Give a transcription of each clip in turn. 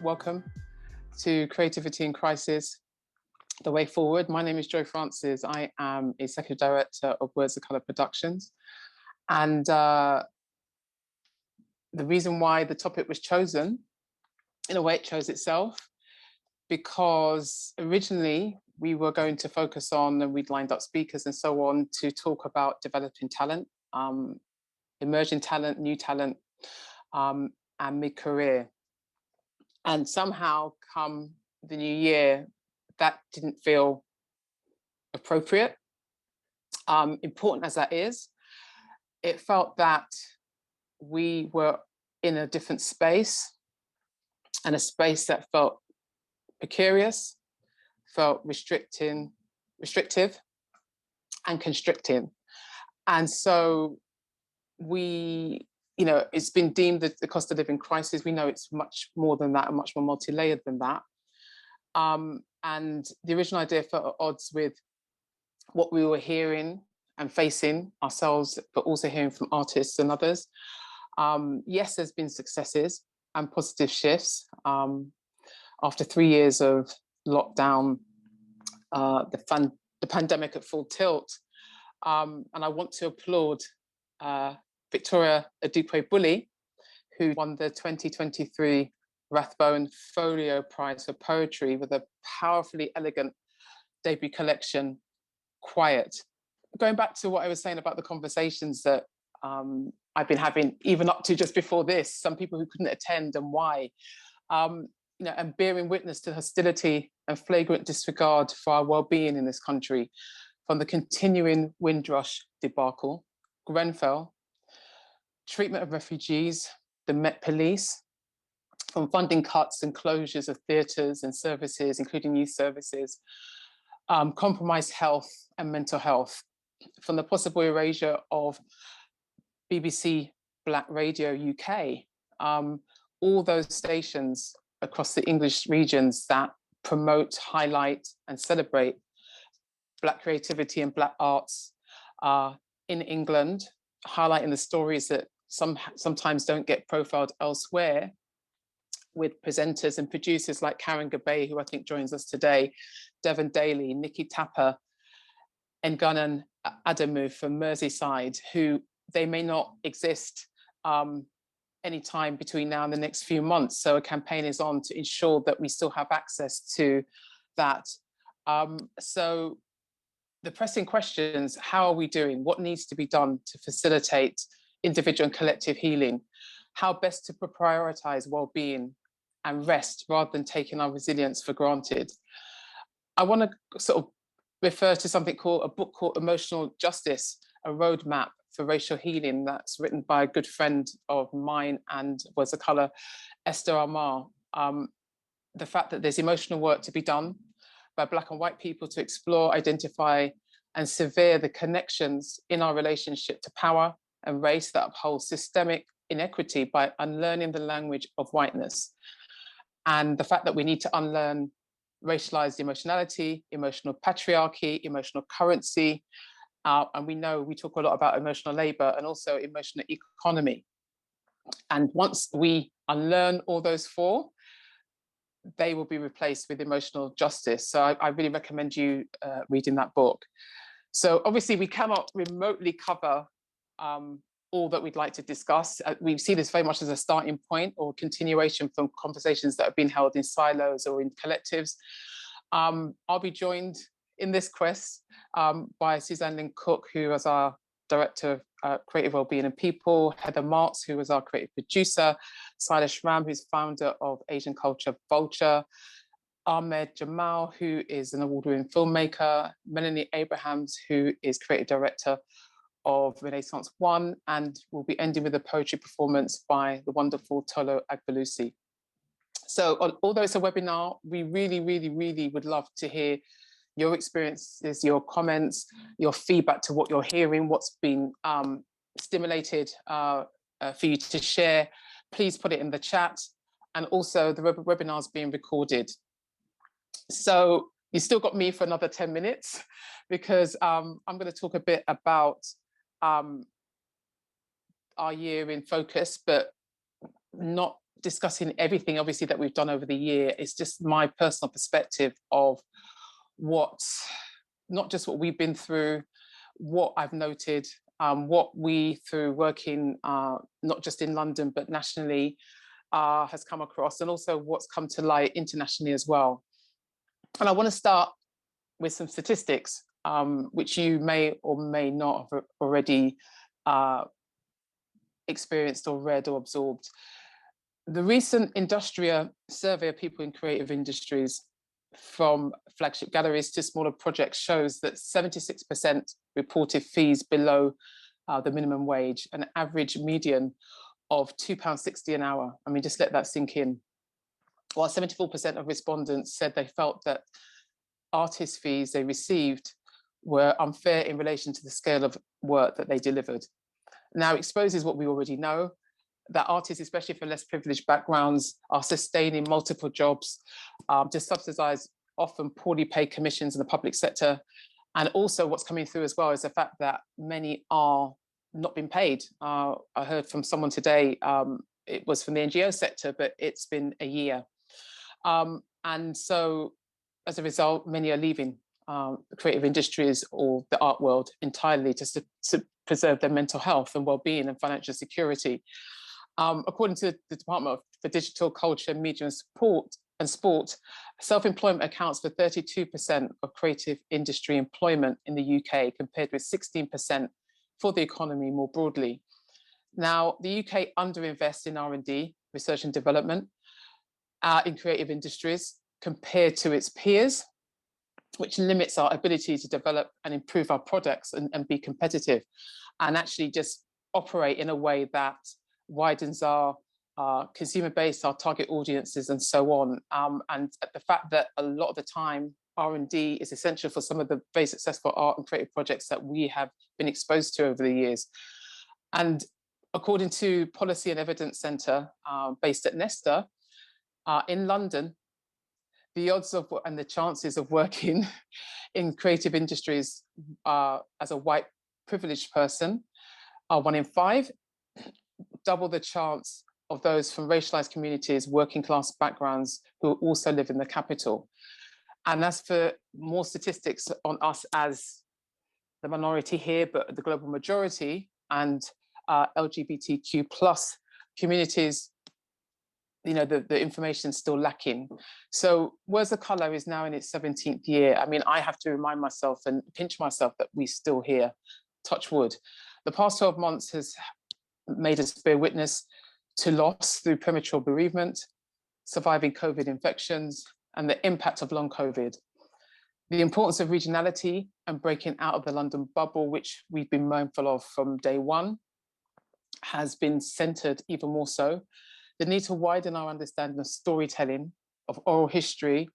Welcome to Creativity in Crisis, The Way Forward. My name is Joy Francis. I am Executive Director of Words of Colour Productions. And the reason why the topic was chosen, in a way it chose itself, because originally we were going to focus on, and we'd lined up speakers and so on, to talk about developing talent, emerging talent, new talent, and mid-career. And somehow come the new year, that didn't feel appropriate. Important as that is, it felt that we were in a different space, and a space that felt precarious, felt restrictive and constricting. And so it's been deemed that the cost of living crisis. We know it's much more than that and much more multi-layered than that. And the original idea felt at odds with what we were hearing and facing ourselves, but also hearing from artists and others. Yes, there's been successes and positive shifts. After 3 years of lockdown, the pandemic at full tilt. And I want to applaud Victoria Adukwe-Bully, who won the 2023 Rathbone Folio Prize for Poetry with a powerfully elegant debut collection, Quiet. Going back to what I was saying about the conversations that I've been having, even up to just before this, some people who couldn't attend and why, and bearing witness to hostility and flagrant disregard for our well-being in this country, from the continuing Windrush debacle, Grenfell, treatment of refugees, the Met Police, from funding cuts and closures of theatres and services, including youth services, compromised health and mental health, from the possible erasure of BBC Black Radio UK, all those stations across the English regions that promote, highlight and celebrate Black creativity and Black arts in England, highlighting the stories that sometimes don't get profiled elsewhere, with presenters and producers like Karen Gabay, who I think joins us today, Devon Daly, Nikki Tapper, Ngunan Adamu from Merseyside, who they may not exist any time between now and the next few months. So a campaign is on to ensure that we still have access to that. So the pressing questions: how are we doing? What needs to be done to facilitate individual and collective healing? How best to prioritize well-being and rest rather than taking our resilience for granted? I want to sort of refer to something called a book called Emotional Justice, a roadmap for racial healing, that's written by a good friend of mine and Words of Colour, Esther Amar. The fact that there's emotional work to be done by Black and white people to explore, identify and sever the connections in our relationship to power and race that upholds systemic inequity by unlearning the language of whiteness. And the fact that we need to unlearn racialized emotionality, emotional patriarchy, emotional currency. And we know we talk a lot about emotional labor and also emotional economy. And once we unlearn all those four, they will be replaced with emotional justice. So I really recommend you reading that book. So obviously we cannot remotely cover all that we'd like to discuss. We see this very much as a starting point or continuation from conversations that have been held in silos or in collectives. I'll be joined in this quest by Suzanne Lynn Cook, who is our Director of Creative Wellbeing and People, Heather Marks, who is our creative producer, Silas Ram, who's founder of Asian Culture Vulture, Ahmed Jamal, who is an award-winning filmmaker, Melanie Abrahams, who is creative director of Renaissance One, and we'll be ending with a poetry performance by the wonderful Tolo Agbalusi. So although it's a webinar, we really, really, really would love to hear your experiences, your comments, your feedback to what you're hearing, what's been stimulated for you to share. Please put it in the chat. And also the webinar is being recorded. So you still got me for another 10 minutes because I'm going to talk a bit about our year in focus, but not discussing everything, obviously, that we've done over the year. It's just my personal perspective of not just what we've been through, what I've noted, what we, through working not just in London, but nationally, has come across, and also what's come to light internationally as well. And I want to start with some statistics, which you may or may not have already experienced or read or absorbed. The recent Industria survey of people in creative industries, from flagship galleries to smaller projects, shows that 76% reported fees below the minimum wage, an average median of £2.60 an hour. I mean, just let that sink in. While 74% of respondents said they felt that artist fees they received were unfair in relation to the scale of work that they delivered. Now, exposes what we already know, that artists, especially from less privileged backgrounds, are sustaining multiple jobs to subsidize often poorly paid commissions in the public sector. And also what's coming through as well is the fact that many are not being paid. I heard from someone today, it was from the NGO sector, but it's been a year. And so as a result, many are leaving the creative industries or the art world entirely just to preserve their mental health and well-being and financial security. According to the Department for Digital, Culture, Media and Sport, self-employment accounts for 32% of creative industry employment in the UK, compared with 16% for the economy more broadly. Now, the UK underinvests in R&D, research and development, in creative industries compared to its peers, which limits our ability to develop and improve our products and be competitive, and actually just operate in a way that widens our consumer base, our target audiences, and so on. And the fact that a lot of the time R&D is essential for some of the very successful art and creative projects that we have been exposed to over the years. And according to Policy and Evidence Centre, based at Nesta, in London, the odds of and the chances of working in creative industries as a white privileged person are 1 in 5, double the chance of those from racialized communities, working class backgrounds who also live in the capital. And as for more statistics on us as the minority here, but the global majority, and LGBTQ plus communities, you know, the information is still lacking. So Words of Colour is now in its 17th year. I mean, I have to remind myself and pinch myself that we're still here, touch wood. The past 12 months has made us bear witness to loss through premature bereavement, surviving COVID infections, and the impact of long COVID. The importance of regionality and breaking out of the London bubble, which we've been mindful of from day one, has been centred even more so. The need to widen our understanding of storytelling, of oral history,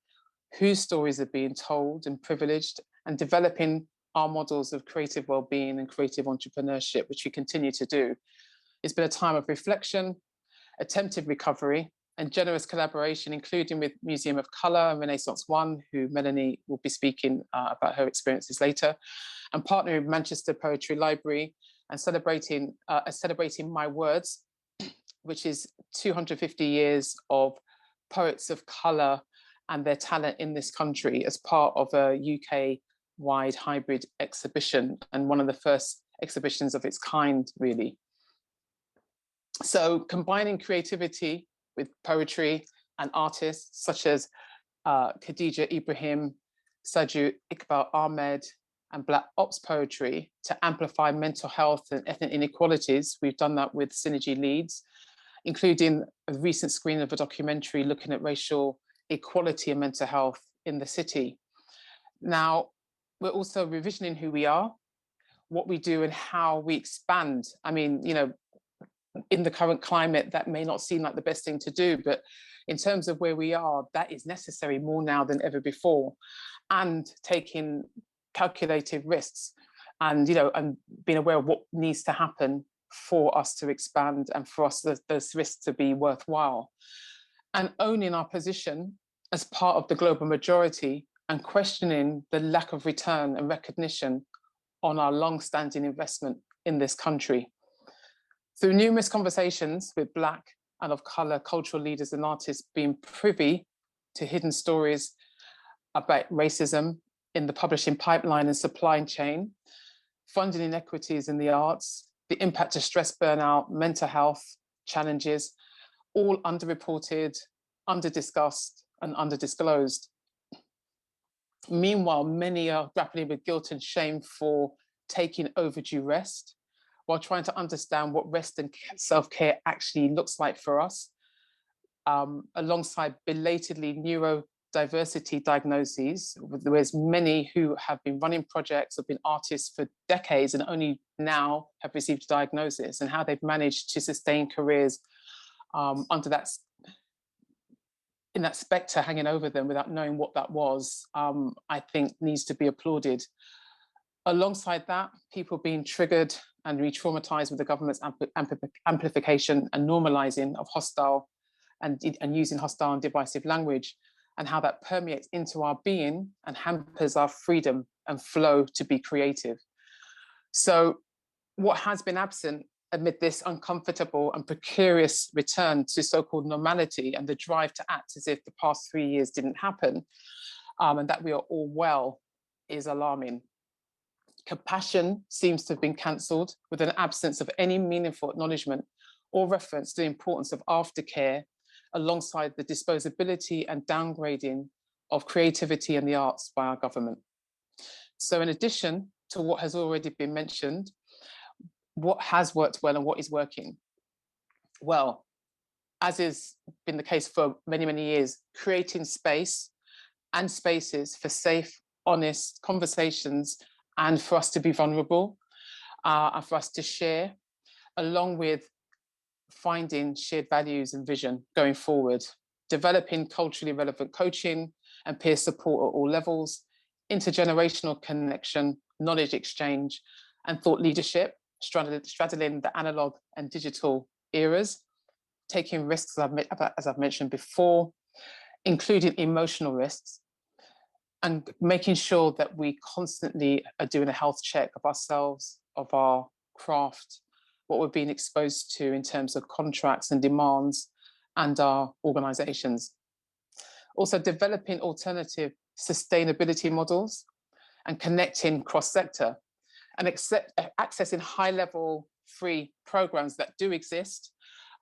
whose stories are being told and privileged, and developing our models of creative well-being and creative entrepreneurship, which we continue to do. It's been a time of reflection, attempted recovery, and generous collaboration, including with Museum of Colour and Renaissance One, who Melanie will be speaking about her experiences later, and partnering with Manchester Poetry Library and celebrating My Words, which is 250 years of poets of colour and their talent in this country as part of a UK-wide hybrid exhibition, and one of the first exhibitions of its kind, really. So combining creativity with poetry and artists such as Khadija Ibrahim, Saju Iqbal Ahmed, and Black Ops poetry to amplify mental health and ethnic inequalities. We've done that with Synergy Leads, including a recent screening of a documentary looking at racial equality and mental health in the city. Now, we're also revisioning who we are, what we do, and how we expand. I mean, you know, in the current climate, that may not seem like the best thing to do, but in terms of where we are, that is necessary more now than ever before, and taking calculated risks and, you know, and being aware of what needs to happen for us to expand and for us those risks to be worthwhile, and owning our position as part of the global majority and questioning the lack of return and recognition on our long-standing investment in this country. Through numerous conversations with Black and of colour cultural leaders and artists being privy to hidden stories about racism in the publishing pipeline and supply chain, funding inequities in the arts, the impact of stress, burnout, mental health challenges, all underreported, underdiscussed, and underdisclosed. Meanwhile, many are grappling with guilt and shame for taking overdue rest, while trying to understand what rest and self-care actually looks like for us, alongside belatedly neurodiversity diagnoses. There's many who have been running projects, have been artists for decades, and only now have received a diagnosis, and how they've managed to sustain careers under that, in that spectre hanging over them without knowing what that was, I think needs to be applauded. Alongside that, people being triggered and re-traumatized with the government's amplification and normalizing of hostile and using hostile and divisive language, and how that permeates into our being and hampers our freedom and flow to be creative. So what has been absent amid this uncomfortable and precarious return to so-called normality and the drive to act as if the past 3 years didn't happen, and that we are all well, is alarming. Compassion seems to have been cancelled, with an absence of any meaningful acknowledgement or reference to the importance of aftercare, alongside the disposability and downgrading of creativity and the arts by our government. So in addition to what has already been mentioned, what has worked well and what is working? Well, as has been the case for many, many years, creating space and spaces for safe, honest conversations, and for us to be vulnerable, and for us to share, along with finding shared values and vision going forward, developing culturally relevant coaching and peer support at all levels, intergenerational connection, knowledge exchange, and thought leadership, straddling the analog and digital eras, taking risks, as I've mentioned before, including emotional risks, and making sure that we constantly are doing a health check of ourselves, of our craft, what we're being exposed to in terms of contracts and demands, and our organisations. Also developing alternative sustainability models and connecting cross-sector, and accessing high-level free programs that do exist.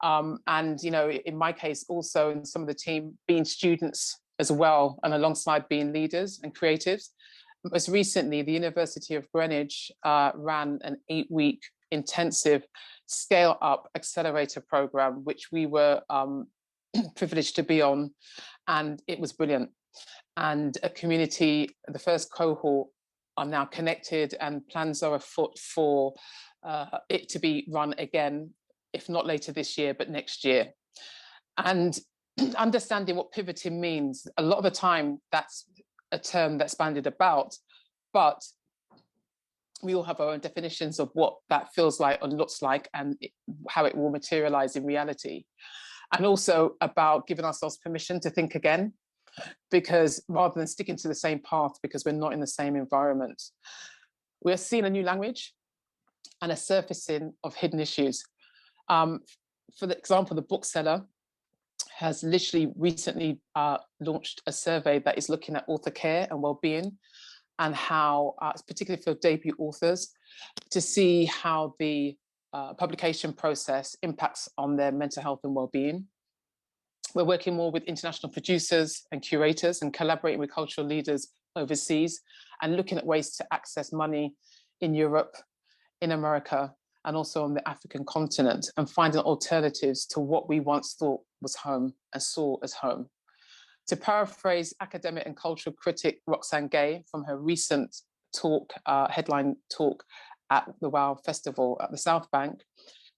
And, you know, in my case, also in some of the team, being students as well, and alongside being leaders and creatives. Most recently, the University of Greenwich ran an 8-week intensive scale-up accelerator program, which we were privileged to be on, and it was brilliant. And a community, the first cohort, are now connected, and plans are afoot for it to be run again, if not later this year, but next year. And understanding what pivoting means, a lot of the time that's a term that's bandied about, but we all have our own definitions of what that feels like and looks like, and how it will materialize in reality. And also about giving ourselves permission to think again, because rather than sticking to the same path because we're not in the same environment. We're seeing a new language and a surfacing of hidden issues. For example, the bookseller has literally recently launched a survey that is looking at author care and well-being, and how, particularly for debut authors, to see how the publication process impacts on their mental health and well-being. We're working more with international producers and curators, and collaborating with cultural leaders overseas, and looking at ways to access money in Europe, in America, and also on the African continent, and finding alternatives to what we once thought was home and saw as home. To paraphrase academic and cultural critic Roxane Gay from her recent talk, headline talk at the WOW Festival at the South Bank,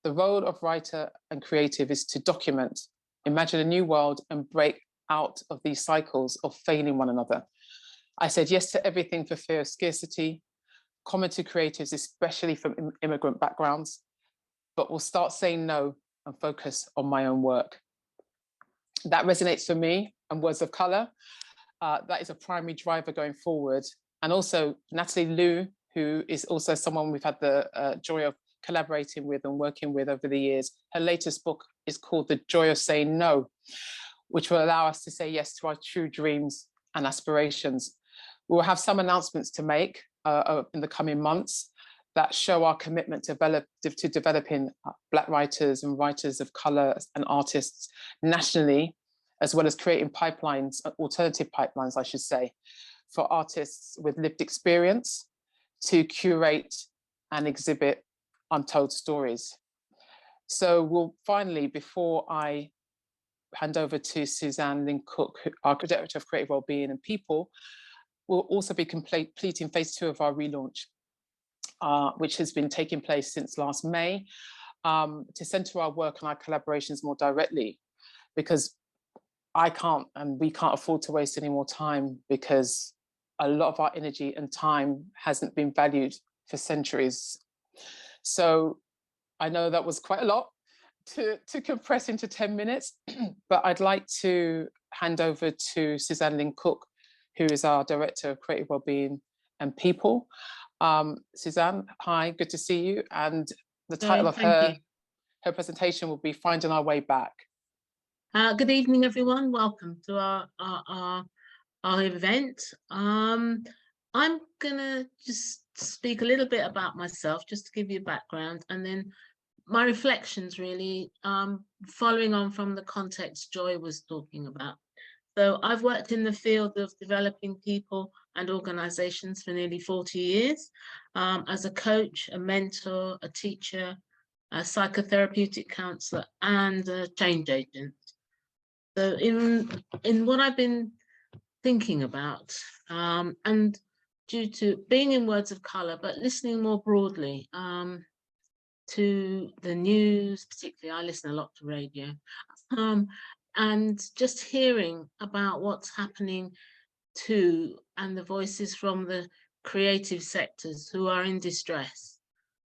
the role of writer and creative is to document, imagine a new world, and break out of these cycles of failing one another. I said yes to everything for fear of scarcity, common to creatives, especially from immigrant backgrounds, but will start saying no and focus on my own work. That resonates for me, and words of colour. That is a primary driver going forward. And also Natalie Liu, who is also someone we've had the joy of collaborating with and working with over the years. Her latest book is called The Joy of Saying No, which will allow us to say yes to our true dreams and aspirations. We'll have some announcements to make in the coming months that show our commitment to developing Black writers and writers of colour and artists nationally, as well as creating pipelines, alternative pipelines, I should say, for artists with lived experience to curate and exhibit untold stories. So we'll finally, before I hand over to Suzanne Lynn Cook, our Director of Creative Wellbeing and People, we'll also be completing phase 2 of our relaunch, which has been taking place since last May, to centre our work and our collaborations more directly, because I can't and we can't afford to waste any more time, because a lot of our energy and time hasn't been valued for centuries. So I know that was quite a lot to compress into 10 minutes, but I'd like to hand over to Suzanne Lynn Cook, who is our Director of Creative Wellbeing and People. Suzanne, hi, good to see you. And the title of her presentation will be Finding Our Way Back. Good evening, everyone. Welcome to our event. I'm gonna just speak a little bit about myself, just to give you a background, and then my reflections, really, following on from the context Joy was talking about. So I've worked in the field of developing people and organizations for nearly 40 years, as a coach, a mentor, a teacher, a psychotherapeutic counselor, and a change agent. So in what I've been thinking about, and due to being in Words of Colour, but listening more broadly to the news, particularly I listen a lot to radio, and just hearing about what's happening to, and the voices from the creative sectors who are in distress.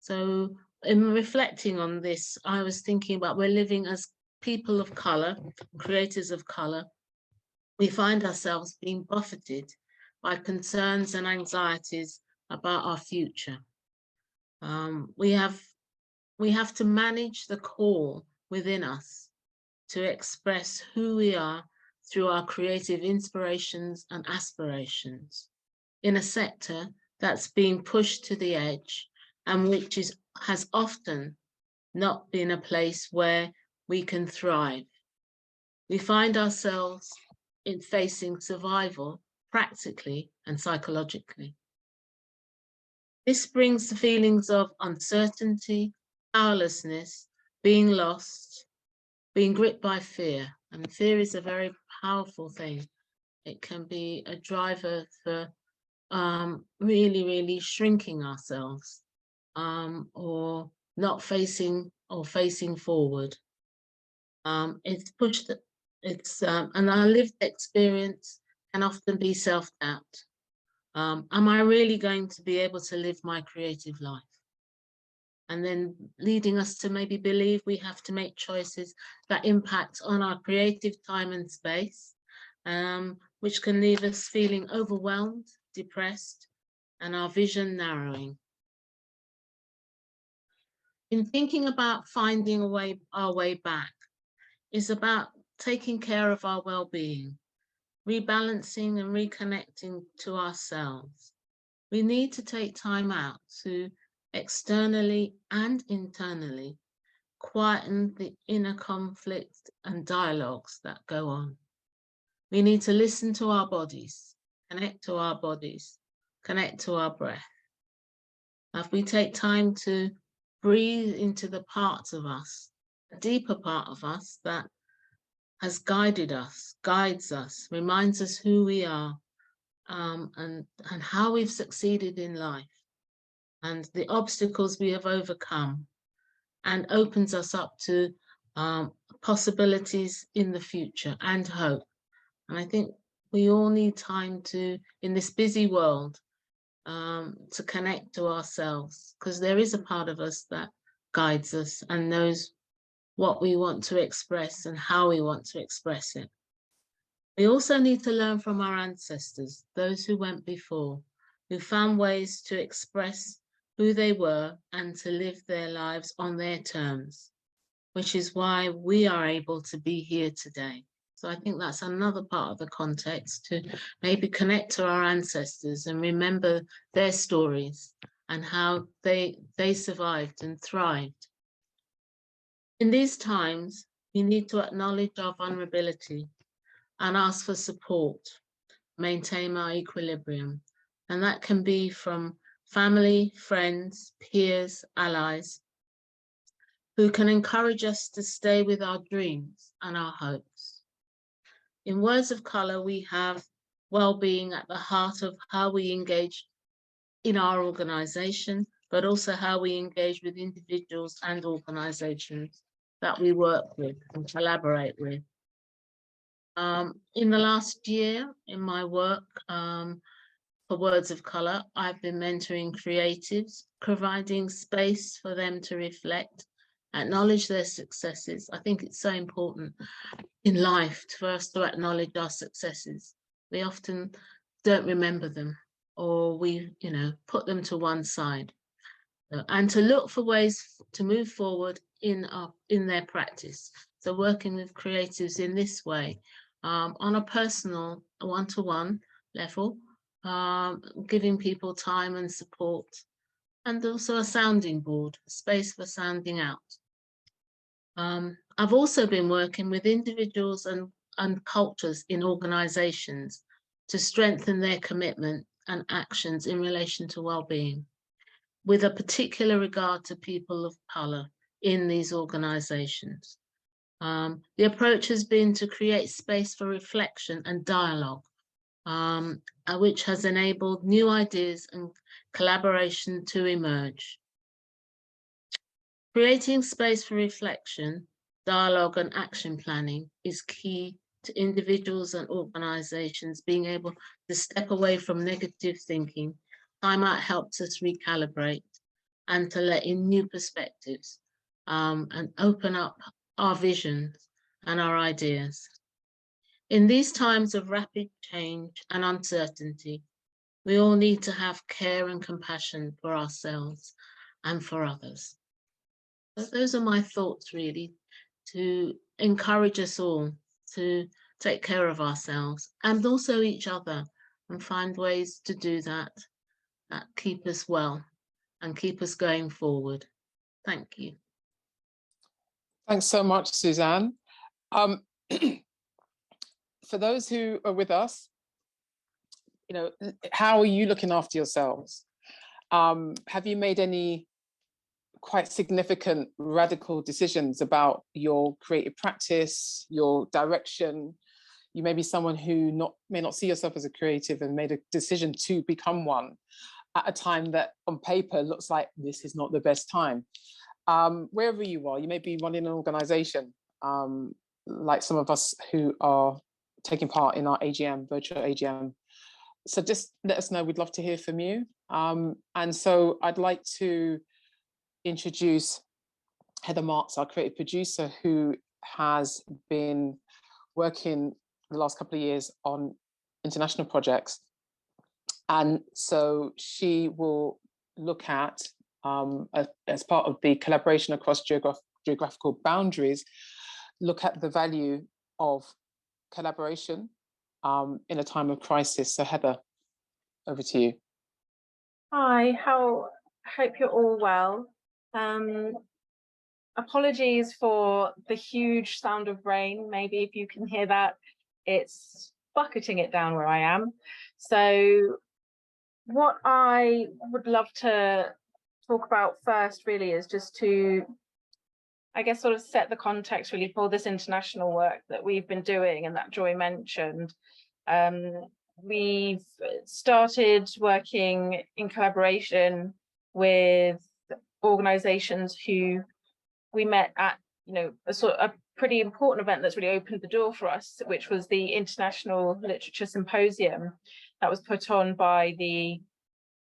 So in reflecting on this, I was thinking about, we're living as people of colour, creators of colour. We find ourselves being buffeted by concerns and anxieties about our future. We have to manage the call within us to express who we are through our creative inspirations and aspirations in a sector that's being pushed to the edge, and which has often not been a place where we can thrive. We find ourselves in facing survival practically and psychologically. This brings the feelings of uncertainty, powerlessness, being lost, being gripped by fear. And fear is a very powerful thing. It can be a driver for really shrinking ourselves, or not facing or facing forward. It's pushed, and our lived experience can often be self-doubt. Am I really going to be able to live my creative life? And then leading us to maybe believe we have to make choices that impact on our creative time and space, which can leave us feeling overwhelmed, depressed, and our vision narrowing. In thinking about finding our way back, is about taking care of our well-being, rebalancing and reconnecting to ourselves. We need to take time out to externally and internally quieten the inner conflict and dialogues that go on. We need to listen to our bodies, connect to our bodies, connect to our breath. If we take time to breathe into the parts of us, a deeper part of us that has guided us, guides us, reminds us who we are, and how we've succeeded in life, and the obstacles we have overcome, and opens us up to possibilities in the future and hope. And I think we all need time to, in this busy world, to connect to ourselves, because there is a part of us that guides us and knows what we want to express and how we want to express it. We also need to learn from our ancestors, those who went before, who found ways to express who they were and to live their lives on their terms. which is why we are able to be here today. So I think that's another part of the context, to maybe connect to our ancestors and remember their stories and how they survived and thrived. In these times, we need to acknowledge our vulnerability and ask for support, maintain our equilibrium. And that can be from family, friends, peers, allies, who can encourage us to stay with our dreams and our hopes. In Words of Colour, we have well-being at the heart of how we engage in our organisation, but also how we engage with individuals and organisations that we work with and collaborate with. In the last year, in my work for Words of Colour, I've been mentoring creatives, providing space for them to reflect, acknowledge their successes. I think it's so important in life for us to acknowledge our successes. We often don't remember them, or we, put them to one side, and to look for ways to move forward in their practice. So working with creatives in this way, on a personal one-to-one level, giving people time and support, and also a sounding board, a space for sounding out. I've also been working with individuals and cultures in organisations to strengthen their commitment and actions in relation to well-being, with a particular regard to people of colour in these organisations. The approach has been to create space for reflection and dialogue, which has enabled new ideas and collaboration to emerge. Creating space for reflection, dialogue and action planning is key to individuals and organisations being able to step away from negative thinking. Time out helps us recalibrate and to let in new perspectives and open up our visions and our ideas. In these times of rapid change and uncertainty, we all need to have care and compassion for ourselves and for others. So those are my thoughts, really, to encourage us all to take care of ourselves and also each other, and find ways to do that keep us well and keep us going forward. Thank you. Thanks so much, Suzanne. For those who are with us, how are you looking after yourselves? Have you made any quite significant radical decisions about your creative practice, your direction? You may be someone who may not see yourself as a creative and made a decision to become one at a time that on paper looks like this is not the best time. Wherever you are, you may be running an organization, like some of us who are taking part in our AGM, virtual AGM. So just let us know, we'd love to hear from you. And so I'd like to introduce Heather Marks, our creative producer, who has been working the last couple of years on international projects. And so she will look at, as part of the collaboration across geographical boundaries, look at the value of collaboration in a time of crisis. So Heather, over to you. Hi, hope you're all well. Apologies for the huge sound of rain. Maybe if you can hear that, it's bucketing it down where I am. So what I would love to talk about first really is just to, I guess, sort of set the context really for this international work that we've been doing and that Joy mentioned. We've started working in collaboration with organisations who we met at, a pretty important event that's really opened the door for us, which was the International Literature Symposium that was put on by the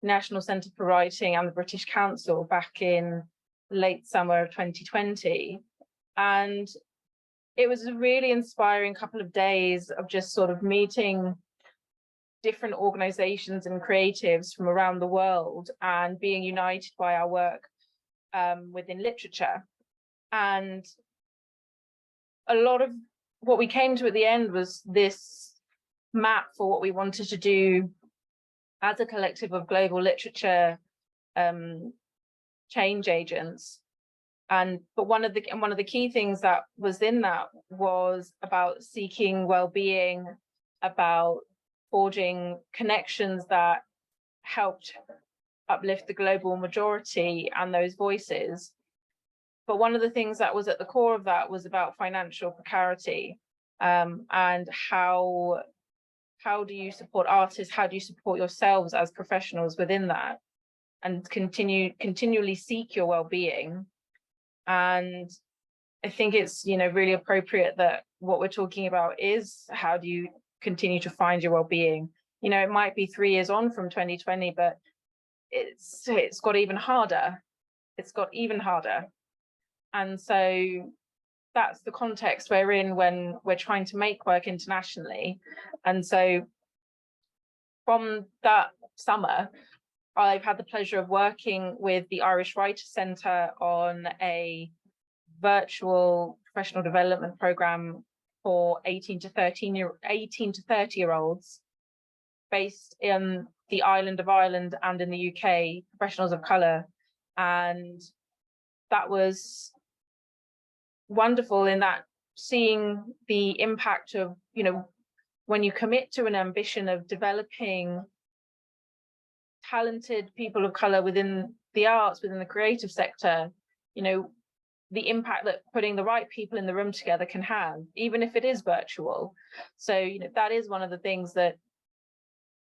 National Centre for Writing and the British Council back in late summer of 2020. And it was a really inspiring couple of days of just sort of meeting different organisations and creatives from around the world and being united by our work within literature. And a lot of what we came to at the end was this map for what we wanted to do as a collective of global literature change agents. But one of the key things that was in that was about seeking well-being, about forging connections that helped uplift the global majority and those voices. But one of the things that was at the core of that was about financial precarity, and how do you support artists? How do you support yourselves as professionals within that, and continually seek your well-being? And I think it's, you know, really appropriate that what we're talking about is how do you continue to find your well-being. You know, it might be 3 years on from 2020, but it's got even harder. It's got even harder. And so that's the context we're in when we're trying to make work internationally. And so from that summer, I've had the pleasure of working with the Irish Writers Centre on a virtual professional development programme for 18 to 30 year olds based in the island of Ireland and in the UK, professionals of colour. And that was wonderful in that, seeing the impact of, you know, when you commit to an ambition of developing talented people of colour within the arts, within the creative sector, you know, the impact that putting the right people in the room together can have, even if it is virtual. So, you know, that is one of the things that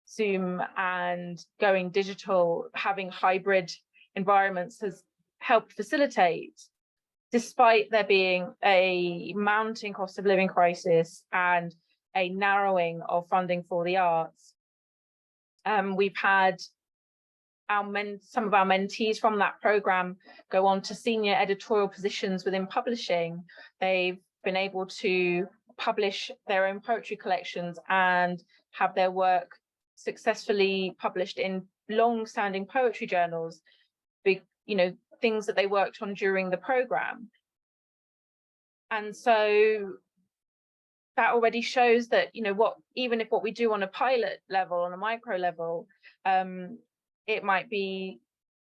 Zoom and going digital, having hybrid environments, has helped facilitate, despite there being a mounting cost of living crisis and a narrowing of funding for the arts. We've had some of our mentees from that programme go on to senior editorial positions within publishing. They've been able to publish their own poetry collections and have their work successfully published in long-standing poetry journals, big, you know, things that they worked on during the programme. And so that already shows that, you know, even if what we do on a pilot level, on a micro level, it might be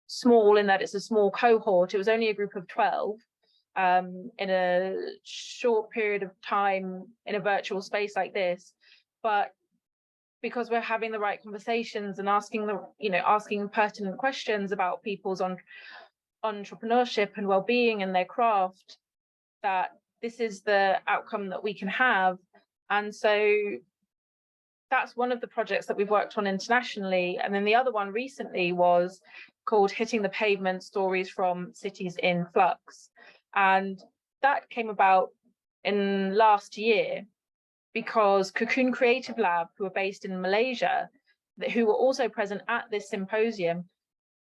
small in that it's a small cohort. It was only a group of 12 in a short period of time in a virtual space like this. But because we're having the right conversations and asking pertinent questions about people's entrepreneurship and well-being and their craft, that this is the outcome that we can have. And so that's one of the projects that we've worked on internationally. And then the other one recently was called Hitting the Pavement: Stories from Cities in Flux. And that came about in last year because Cocoon Creative Lab, who are based in Malaysia, who were also present at this symposium,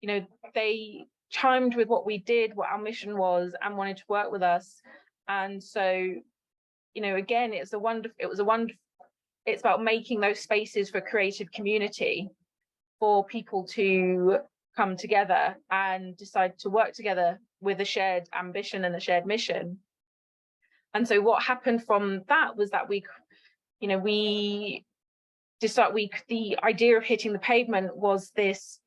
you know, they chimed with what we did, what our mission was, and wanted to work with us. And so, you know, again, it's about making those spaces for creative community, for people to come together and decide to work together with a shared ambition and a shared mission. And so what happened from that was that the idea of Hitting the Pavement was this,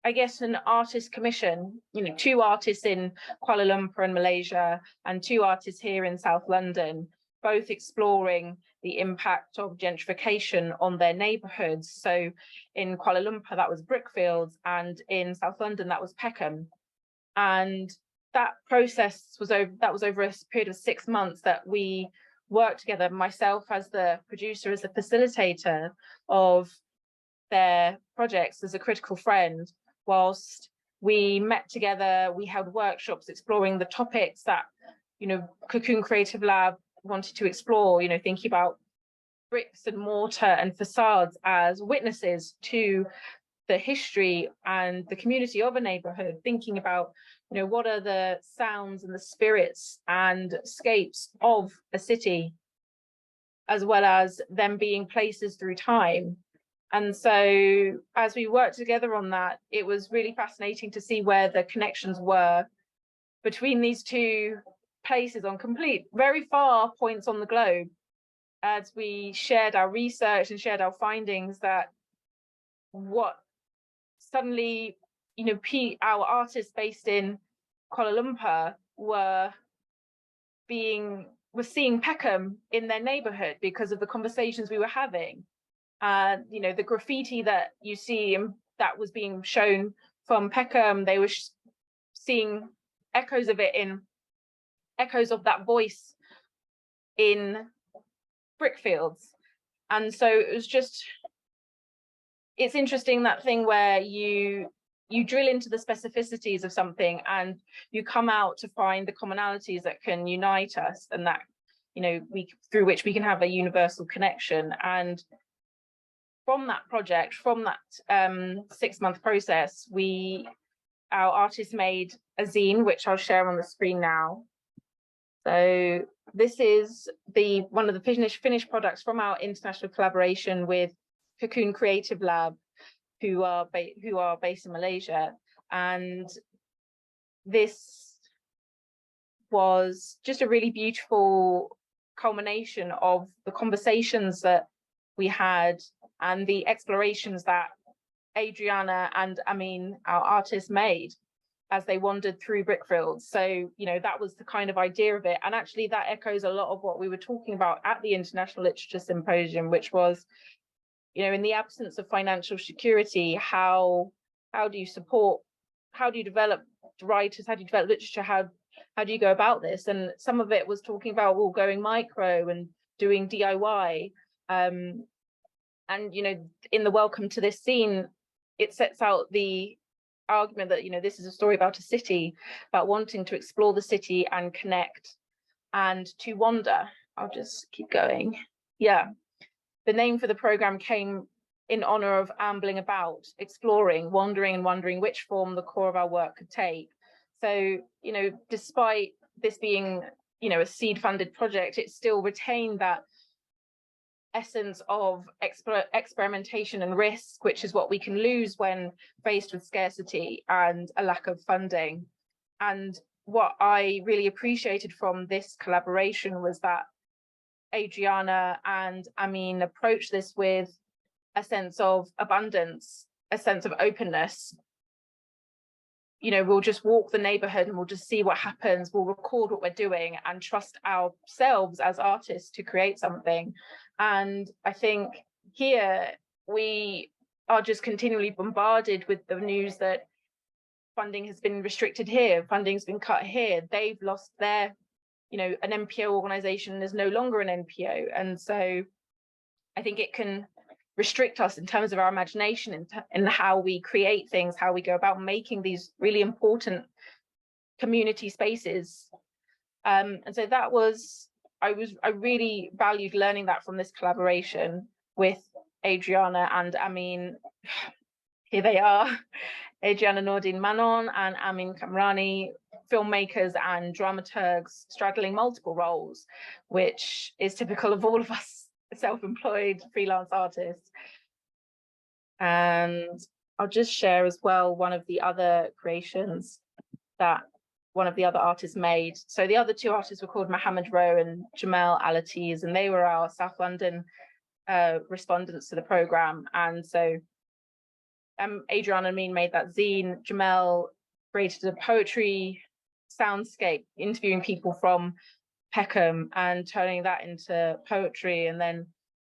I guess, an artist commission, you know, 2 artists in Kuala Lumpur and Malaysia and 2 artists here in South London, both exploring the impact of gentrification on their neighbourhoods. So in Kuala Lumpur, that was Brickfields, and in South London, that was Peckham. And that process was over a period of 6 months that we worked together, myself as the producer, as the facilitator of their projects, as a critical friend, whilst we met together, we held workshops exploring the topics that, you know, Cocoon Creative Lab wanted to explore, you know, thinking about bricks and mortar and facades as witnesses to the history and the community of a neighborhood, thinking about, you know, what are the sounds and the spirits and scapes of a city, as well as them being places through time. And so as we worked together on that, it was really fascinating to see where the connections were between these 2 places, on very far points on the globe, as we shared our research and shared our findings, that what suddenly, you know, our artists based in Kuala Lumpur were seeing Peckham in their neighborhood because of the conversations we were having. You know, the graffiti that you see that was being shown from Peckham, they were seeing echoes of that voice in brickfields. And so it was just, it's interesting, that thing where you drill into the specificities of something and you come out to find the commonalities that can unite us, and that, you know, through which we can have a universal connection. And from that project, from that 6-month process, our artists made a zine, which I'll share on the screen now. So this is one of the finished products from our international collaboration with Cocoon Creative Lab, who are based in Malaysia. And this was just a really beautiful culmination of the conversations that we had and the explorations that Adriana and Amin, our artists, made as they wandered through brickfields. So, you know, that was the kind of idea of it. And actually that echoes a lot of what we were talking about at the International Literature Symposium, which was, you know, in the absence of financial security, how do you support, how do you develop writers, how do you develop literature, how do you go about this? And some of it was talking about going micro and doing DIY. And, you know, in the welcome to this scene, it sets out the argument that, you know, this is a story about a city, about wanting to explore the city and connect and to wander. I'll just keep going. Yeah. The name for the program came in honor of ambling about, exploring, wandering and wondering which form the core of our work could take. So, you know, despite this being, you know, a seed-funded project, it still retained that essence of experimentation and risk, which is what we can lose when faced with scarcity and a lack of funding. And what I really appreciated from this collaboration was that Adriana and Amin approached this with a sense of abundance, a sense of openness. You know, we'll just walk the neighborhood and we'll just see what happens. We'll record what we're doing and trust ourselves as artists to create something. And I think here we are just continually bombarded with the news that funding has been restricted here, funding's been cut here, they've lost their, you know, an NPO organization is no longer an NPO. And so I think it can restrict us in terms of our imagination in how we create things, how we go about making these really important community spaces. And so that was, I really valued learning that from this collaboration with Adriana and Amin. Here they are, Adriana Nordin Manon and Amin Kamrani, filmmakers and dramaturgs straddling multiple roles, which is typical of all of us self-employed freelance artists. And I'll just share as well one of the other creations that one of the other artists made. So the other two artists were called Mohammed Rowe and Jamel Alatiz, and they were our South London respondents to the program. And so Adriana and Amin made that zine. Jamel created a poetry soundscape, interviewing people from Peckham and turning that into poetry. And then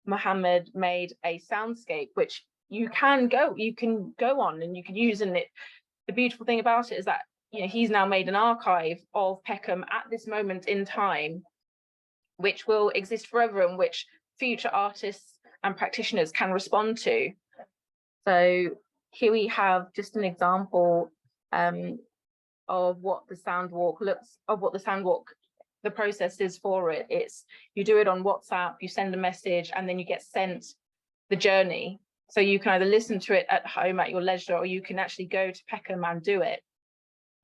Mohammed made a soundscape, which you can go on and you can use. And the beautiful thing about it is that, you know, he's now made an archive of Peckham at this moment in time, which will exist forever and which future artists and practitioners can respond to. So here we have just an example of what the soundwalk the process is for it. It's, you do it on WhatsApp, you send a message, and then you get sent the journey. So you can either listen to it at home at your leisure, or you can actually go to Peckham and do it.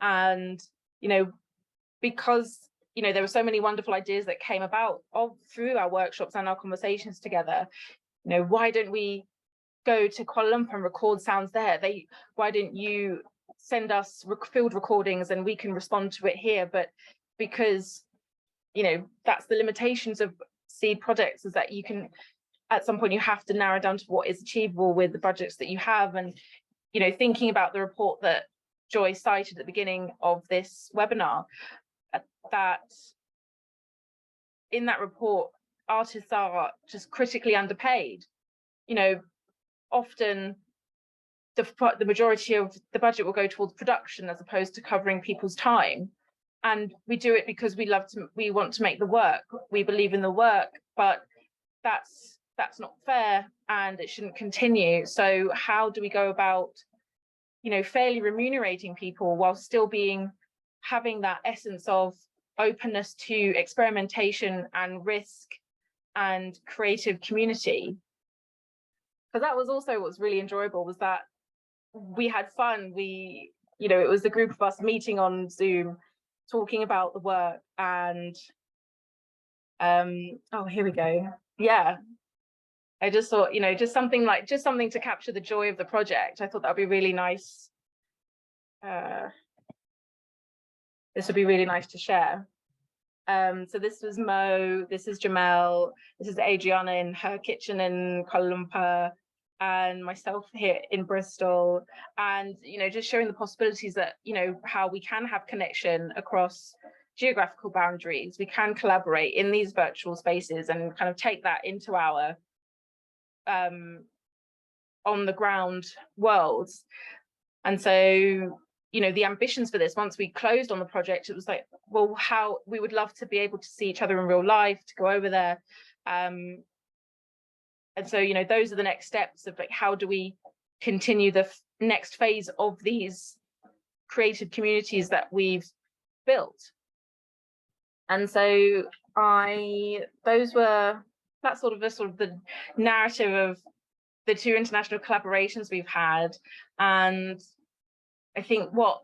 And, you know, because, you know, there were so many wonderful ideas that came about through our workshops and our conversations together. You know, why don't we go to Kuala Lumpur and record sounds there? Why don't you send us field recordings and we can respond to it here? But because you know, that's the limitations of seed projects, is that you can, at some point you have to narrow down to what is achievable with the budgets that you have. And, you know, thinking about the report that Joy cited at the beginning of this webinar, that in that report, artists are just critically underpaid. You know, often the majority of the budget will go towards production as opposed to covering people's time. And we do it because we want to make the work. We believe in the work, but that's not fair, and it shouldn't continue. So how do we go about, you know, fairly remunerating people while still having that essence of openness to experimentation and risk and creative community? Because that was also what's really enjoyable, was that we had fun. You know, it was a group of us meeting on Zoom, talking about the work, and oh, here we go. Yeah, I just thought, you know, just something to capture the joy of the project. I thought that would be really nice. This would be really nice to share. So this was Mo, this is Jamel, this is Adriana in her kitchen in Kuala Lumpur, and myself here in Bristol. And, you know, just showing the possibilities that, you know, how we can have connection across geographical boundaries. We can collaborate in these virtual spaces and kind of take that into our on the ground worlds. And so, you know, the ambitions for this, once we closed on the project, it was like, well, how we would love to be able to see each other in real life, to go over there. And so, you know, those are the next steps of like, how do we continue the next phase of these creative communities that we've built? And so that's sort of the narrative of the 2 international collaborations we've had. And I think what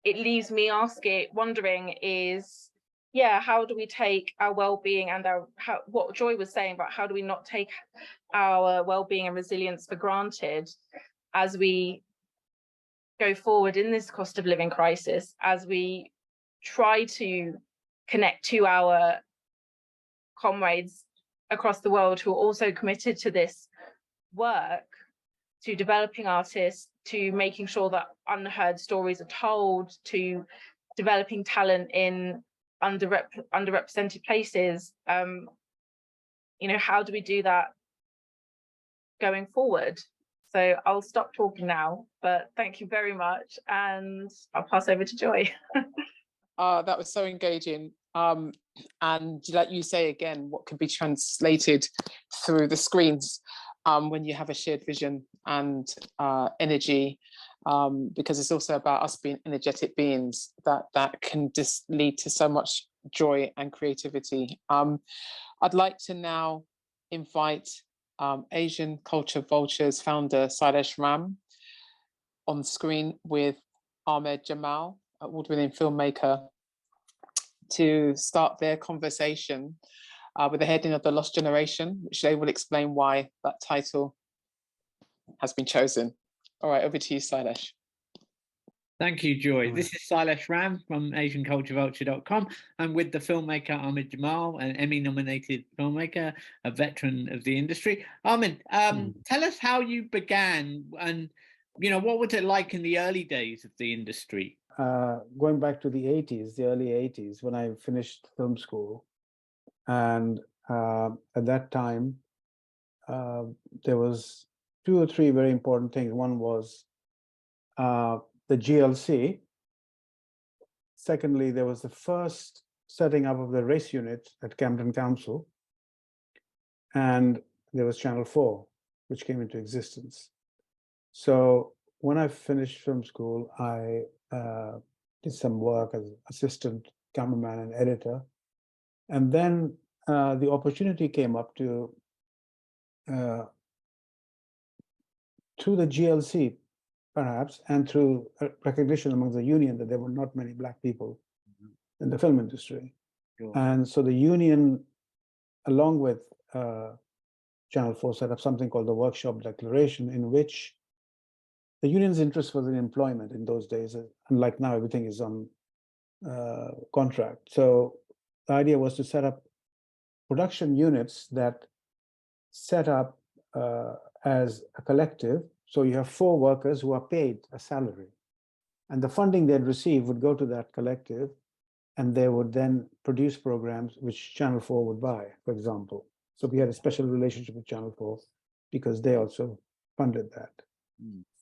it leaves me wondering is, yeah, how do we take our well-being and what Joy was saying about how do we not take our well-being and resilience for granted as we go forward in this cost of living crisis, as we try to connect to our comrades across the world who are also committed to this work, to developing artists, to making sure that unheard stories are told, to developing talent in underrepresented places. You know, how do we do that going forward? So I'll stop talking now, but thank you very much, and I'll pass over to Joy. That was so engaging. And like you say again, what could be translated through the screens when you have a shared vision and energy, because it's also about us being energetic beings that can just lead to so much joy and creativity. I'd like to now invite Asian Culture Vultures founder Sailesh Ram on screen with Ahmed Jamal, award-winning filmmaker, to start their conversation with the heading of The Lost Generation, which they will explain why that title has been chosen. All right, over to you, Sailesh. Thank you, Joy. This is Sailesh Ram from AsianCultureVulture.com. I'm with the filmmaker Ahmed Jamal, an Emmy-nominated filmmaker, a veteran of the industry. Ahmed, tell us how you began, and you know, what was it like in the early days of the industry? Going back to the early 80s, when I finished film school, and at that time, there was 2 or 3 very important things. One was the GLC. Secondly, there was the first setting up of the race unit at Camden Council. And there was Channel 4, which came into existence. So when I finished film school, I did some work as assistant cameraman and editor. And then the opportunity came up to, through the GLC, perhaps, and through recognition among the union that there were not many Black people in the film industry. Sure. And so the union, along with Channel 4, set up something called the Workshop Declaration, in which the union's interest was in employment in those days. Unlike now, everything is on contract. So the idea was to set up production units that set up as a collective. So you have 4 workers who are paid a salary, and the funding they'd receive would go to that collective, and they would then produce programs which Channel 4 would buy, for example. So we had a special relationship with Channel 4 because they also funded that.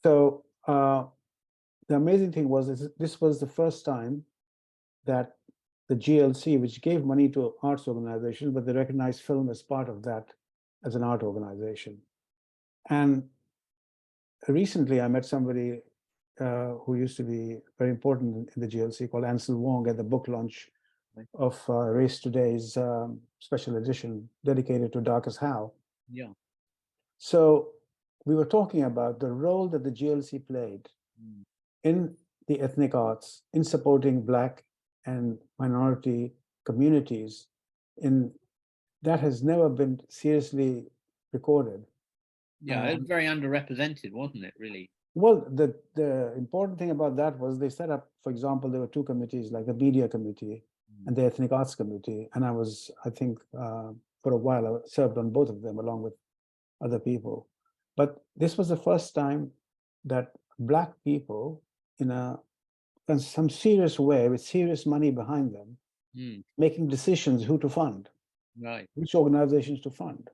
So the amazing thing was this was the first time that the GLC, which gave money to arts organizations, but they recognized film as part of that, as an art organization. And recently I met somebody who used to be very important in the GLC, called Ansel Wong, at the book launch of Race Today's special edition dedicated to Darkest How. Yeah. So we were talking about the role that the GLC played in the ethnic arts, in supporting Black and minority communities, that has never been seriously recorded. Yeah, it was very underrepresented, wasn't it, really? Well, the important thing about that was they set up, for example, there were 2 committees, like the Media Committee and the Ethnic Arts Committee. And I think, for a while, I served on both of them along with other people. But this was the first time that Black people, in some serious way, with serious money behind them, making decisions who to fund, Right. which organizations to fund.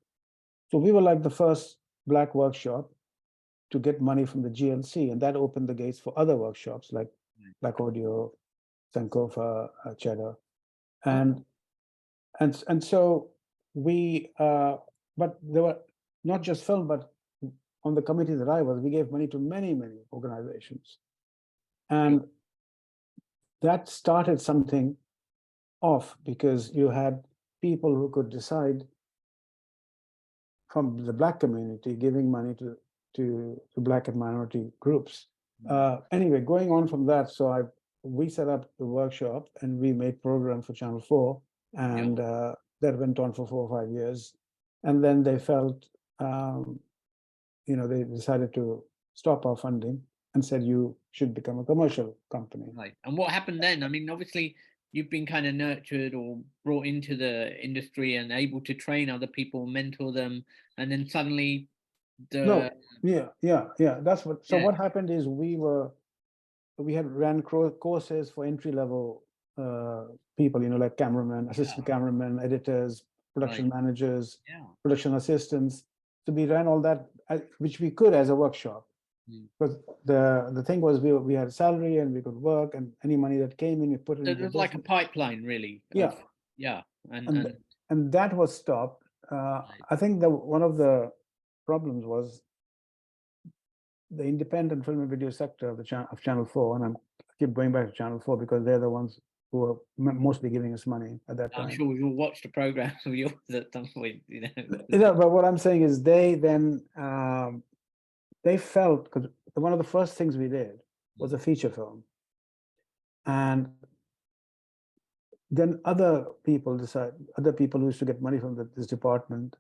So we were like the first Black workshop to get money from the GLC, and that opened the gates for other workshops like Black Audio, Sankofa, Cheddar, and so we. But there were not just film, but on the committee that I was, we gave money to many organizations, and that started something off, because you had people who could decide from the Black community giving money to Black and minority groups. Anyway, going on from that, so we set up the workshop and we made programs for Channel 4, and that went on for 4 or 5 years. And then they felt, they decided to stop our funding and said, you should become a commercial company. Right. And what happened then? I mean, obviously, you've been kind of nurtured or brought into the industry and able to train other people, mentor them, and then suddenly That's what. So what happened is we had ran courses for entry level people, like cameramen, assistant cameramen, editors, production managers, production assistants. So we ran all that, which we could as a workshop. Because the thing was, we had a salary and we could work, and any money that came in, we put it in. It was like a pipeline, really. And that was stopped. I think one of the problems was the independent film and video sector of Channel 4, and I keep going back to Channel 4 because they're the ones who are mostly giving us money at that time. I'm sure we've all watched the programs of yours at some point, But what I'm saying is they then they felt, because one of the first things we did was a feature film, and then other people who used to get money from this department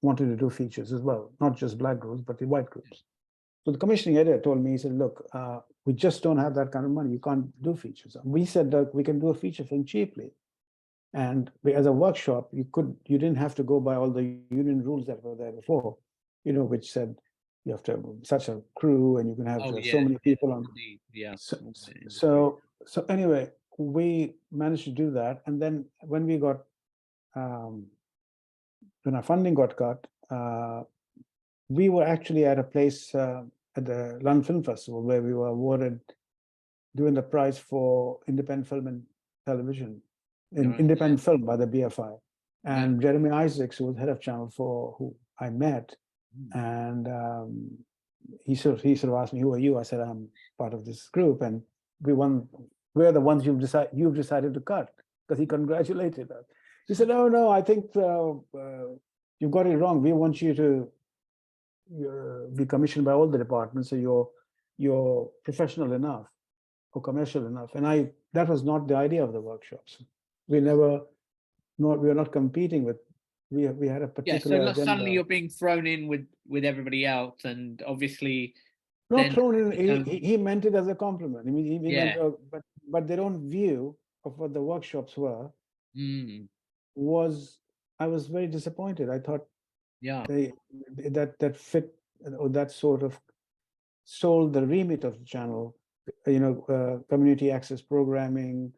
wanted to do features as well, not just Black groups, but the white groups. So the commissioning editor told me, he said, look, we just don't have that kind of money. You can't do features. And we said, look, we can do a feature film cheaply. And as a workshop, you didn't have to go by all the union rules that were there before, which said you have to have such a crew and you can have so many people on. So anyway, we managed to do that. And then when we got, when our funding got cut, we were actually at a place at the London Film Festival where we were awarded, doing the prize for independent film and television, independent film by the BFI. And Jeremy Isaacs, who was head of Channel 4, who I met, and he sort of asked me, who are you? I said, I'm part of this group, and we won. We're the ones you've decided to cut, because he congratulated us. He said, oh no, I think you got it wrong. We want you to be commissioned by all the departments, so you're professional enough or commercial enough. And that was not the idea of the workshops. We were not competing with. We had a particular. So suddenly you're being thrown in with everybody else, and obviously. Not thrown in. He meant it as a compliment. I mean, but they don't view of what the workshops were Mm, was, I was very disappointed. I thought yeah. that fit, or that sort of sold the remit of the channel, community access programming,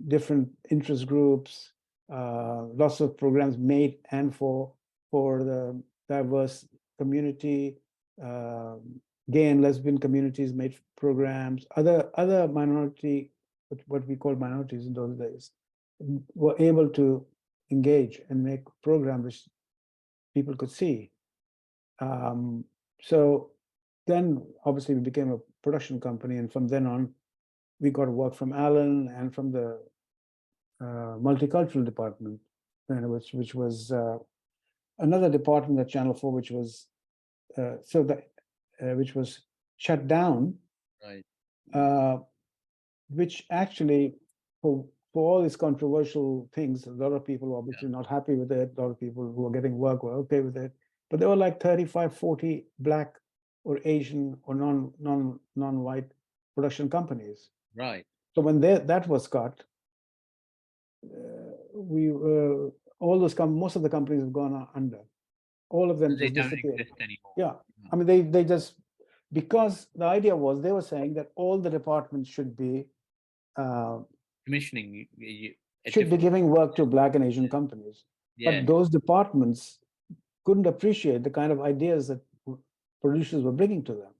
different interest groups, lots of programs made and for the diverse community, gay and lesbian communities made programs, other minority, what we call minorities in those days, were able to engage and make programs which people could see. So then obviously we became a production company, and from then on, we got work from Alan and from the multicultural department, which was another department at Channel 4, which was which was shut down, Right. which actually, for all these controversial things, a lot of people were obviously not happy with it. A lot of people who were getting work were okay with it, but there were like 35, 40 Black or Asian or non-white production companies. Right. So when that was cut, all those most of the companies have gone under. All of them They just don't disappeared. exist anymore. Yeah, I mean they just, because the idea was, they were saying that all the departments should be Commissioning giving work to Black and Asian companies. Yeah. But those departments couldn't appreciate the kind of ideas that producers were bringing to them,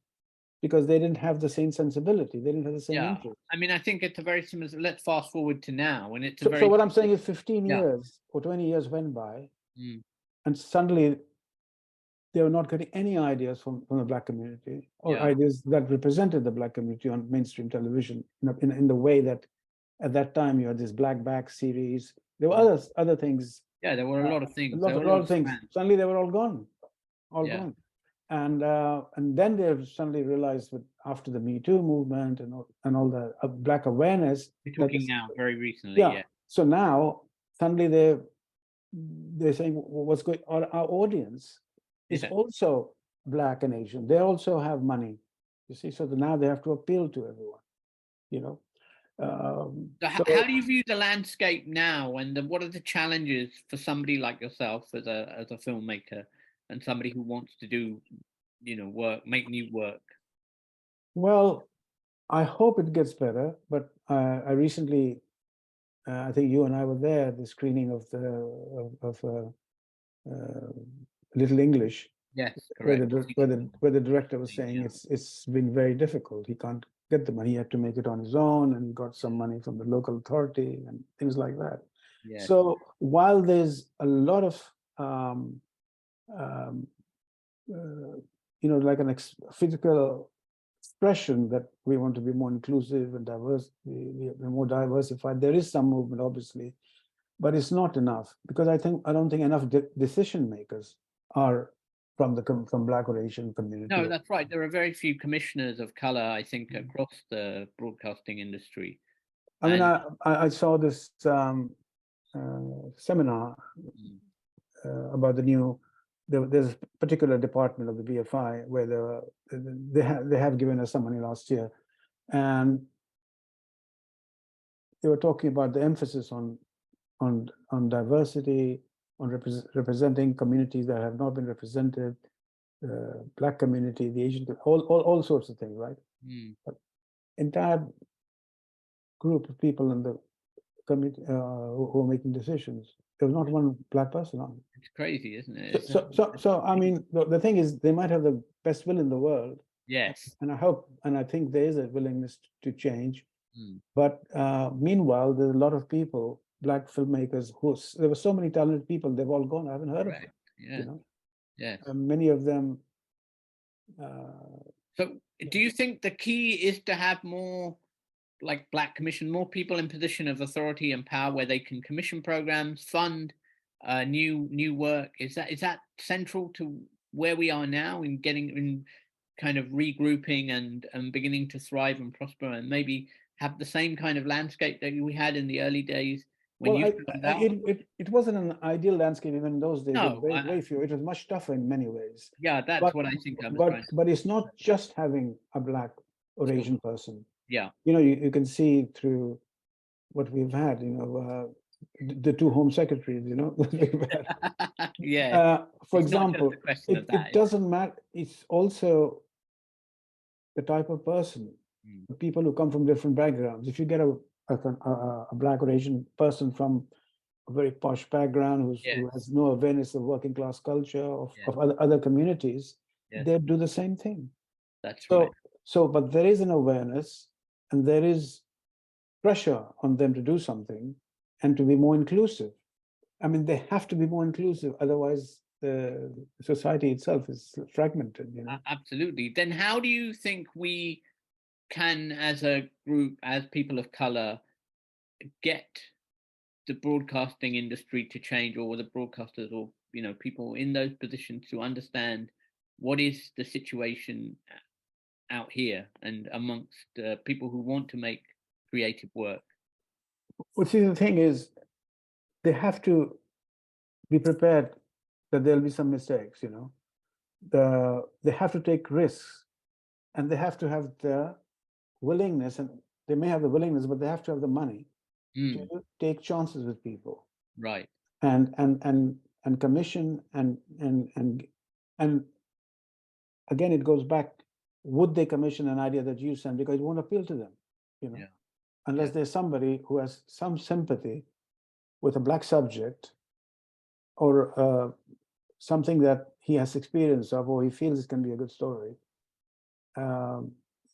because they didn't have the same sensibility, they didn't have the same Yeah. interest. I mean, I think it's a very similar. Let's fast forward to now, and it's a So, very. what I'm saying is 15 Yeah. years or 20 years went by, Mm, and suddenly they were not getting any ideas from the Black community, or Yeah. ideas that represented the Black community on mainstream television in the way that at that time you had this Black Back series. There were other things. Yeah, there were a lot of things. A lot of things. Suddenly they were all gone, gone. And then they suddenly realized that after the Me Too movement and all the Black awareness. We're talking now very recently. Yeah. So now suddenly they're saying, what's going on? Our audience is also Black and Asian. They also have money, you see. So now they have to appeal to everyone, you know. So how do you view the landscape now, and what are the challenges for somebody like yourself as a filmmaker and somebody who wants to do, work, make new work? Well, I hope it gets better, but I recently, I think you and I were there, the screening of Little English. Yes, correct. Where the director was saying it's been very difficult. He can't get the money. He had to make it on his own, and he got some money from the local authority and things like that. Yes. So while there's a lot of like an physical expression that we want to be more inclusive and diverse, we're more diversified, there is some movement, obviously, but it's not enough, because I don't think enough decision makers are from Black or Asian community. No, that's right. There are very few commissioners of color, I think, across the broadcasting industry. I mean, I saw this seminar about the new. There's a particular department of the BFI where they have given us some money last year, and they were talking about the emphasis on diversity, on representing communities that have not been represented, Black community, the Asian, all sorts of things, right? But entire group of people in the committee who are making decisions, there was not one Black person on it. It's crazy, isn't it? So I mean, the thing is, they might have the best will in the world. Yes. And I hope, and I think there is a willingness to change. But meanwhile, there's a lot of people, Black filmmakers, there were so many talented people, they've all gone. I haven't heard of them. Yeah. Yes. Many of them. So do you think the key is to have more like Black commission, more people in position of authority and power where they can commission programs, fund new work? Is that central to where we are now in kind of regrouping and beginning to thrive and prosper, and maybe have the same kind of landscape that we had in the early days when it wasn't an ideal landscape even in those days. No, very few. It was much tougher in many ways. Yeah, that's what I think. But it's not just having a Black or Asian person. Yeah. You can see through what we've had, the two home secretaries, that we've had. Yeah, For it's not just example, a question of that. it doesn't matter. It's also the type of person, Mm. people who come from different backgrounds. If you get a Black or Asian person from a very posh background who Yes. has no awareness of working class culture, of Yes. other communities, Yes. they do the same thing. That's So, right. but there is an awareness and there is pressure on them to do something and to be more inclusive. I mean, they have to be more inclusive, otherwise the society itself is fragmented. Absolutely. Then how do you think we can, as a group, as people of color, get the broadcasting industry to change, or the broadcasters, or people in those positions to understand what is the situation out here and amongst people who want to make creative work? Well, see, the thing is, they have to be prepared that there'll be some mistakes. They have to take risks, and they have to have the willingness, and they may have the willingness, but they have to have the money to take chances with people. Right. And commission and again, it goes back, would they commission an idea that you send, because it won't appeal to them, Yeah. unless there's somebody who has some sympathy with a Black subject, or something that he has experience of, or he feels it can be a good story.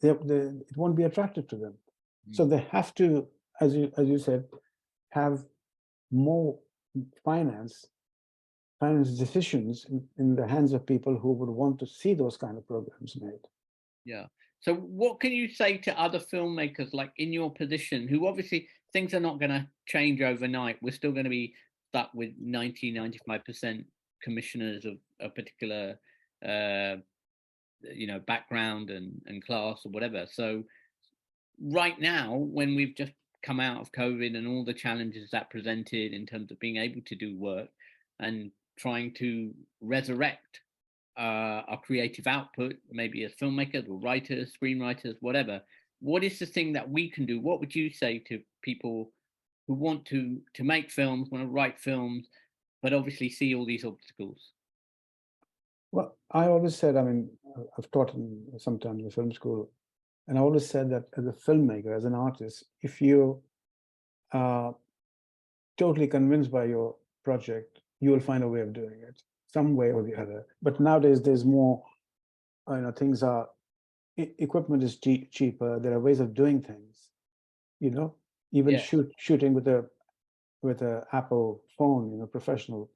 It won't be attractive to them. So they have to, as you said, have more finance decisions in the hands of people who would want to see those kind of programs made. Yeah. So what can you say to other filmmakers, like in your position, who obviously things are not going to change overnight? We're still going to be stuck with 95% commissioners of a particular background and class or whatever. So right now, when we've just come out of COVID and all the challenges that presented in terms of being able to do work and trying to resurrect our creative output, maybe as filmmakers or writers, screenwriters, whatever, what is the thing that we can do? What would you say to people who want to make films, want to write films, but obviously see all these obstacles? Well, I always said, I mean, I've taught sometimes in film school, and I always said that as a filmmaker, as an artist, if you are totally convinced by your project, you will find a way of doing it, some way or the other. But nowadays, there's more, things are, equipment is cheaper. There are ways of doing things, even shooting with a Apple phone, professional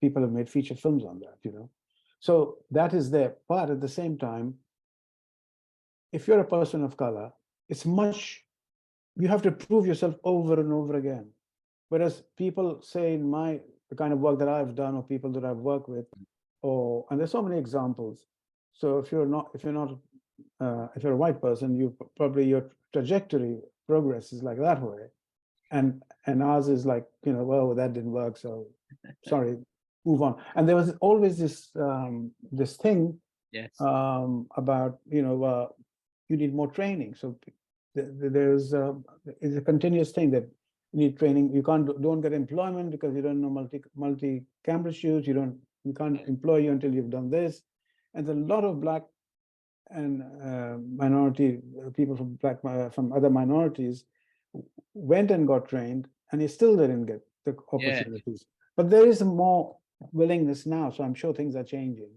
people have made feature films on that, So that is there. But at the same time, if you're a person of color, you have to prove yourself over and over again. Whereas people say in the kind of work that I've done, or people that I've worked with, and there's so many examples. So if you're a white person, your trajectory progress is like that way. And ours is like, well, that didn't work, so sorry, move on. And there was always this thing about, you need more training. So it's a continuous thing that you need training. You don't get employment because you don't know multi-camera shoots. We can't employ you until you've done this. And a lot of Black and minority people from other minorities went and got trained, and they still didn't get the opportunities. But there is more willingness now, so I'm sure things are changing.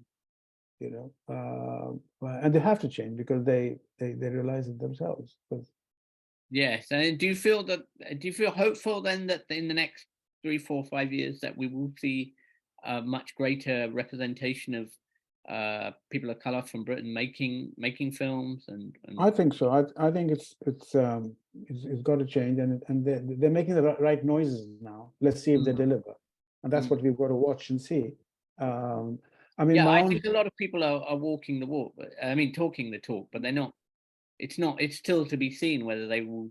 And they have to change because they realize it themselves. Yes, and do you feel hopeful then that in the next 3, 4, 5 years that we will see a much greater representation of people of color from Britain making films? And I think so. I think it's got to change, and they're making the right noises now. Let's see if they deliver, and that's what we've got to watch and see. I mean, I think a lot of people are walking the walk, but I mean talking the talk, but they're not. It's still to be seen whether they will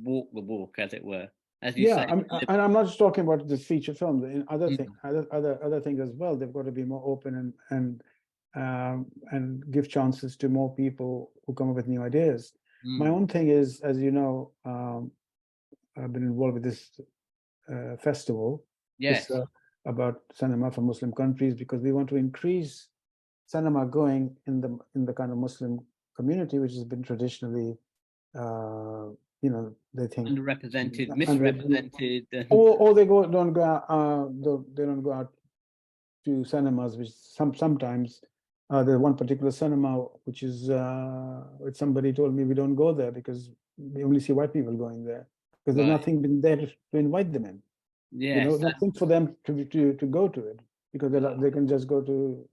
walk the walk, as it were, as you say. And I'm not just talking about this feature film. In other things, other things as well. They've got to be more open and give chances to more people who come up with new ideas. My own thing is, as you know, I've been involved with this festival. Yes. It's about cinema from Muslim countries, because we want to increase cinema going in the kind of Muslim community, which has been traditionally, they think Underrepresented, misrepresented. or they don't go out, they don't go out to cinemas, which sometimes there's one particular cinema which is which somebody told me we don't go there because we only see white people going there, because there's Right. nothing been there to invite them in. Yes. Nothing for them to go to it, because they can just go to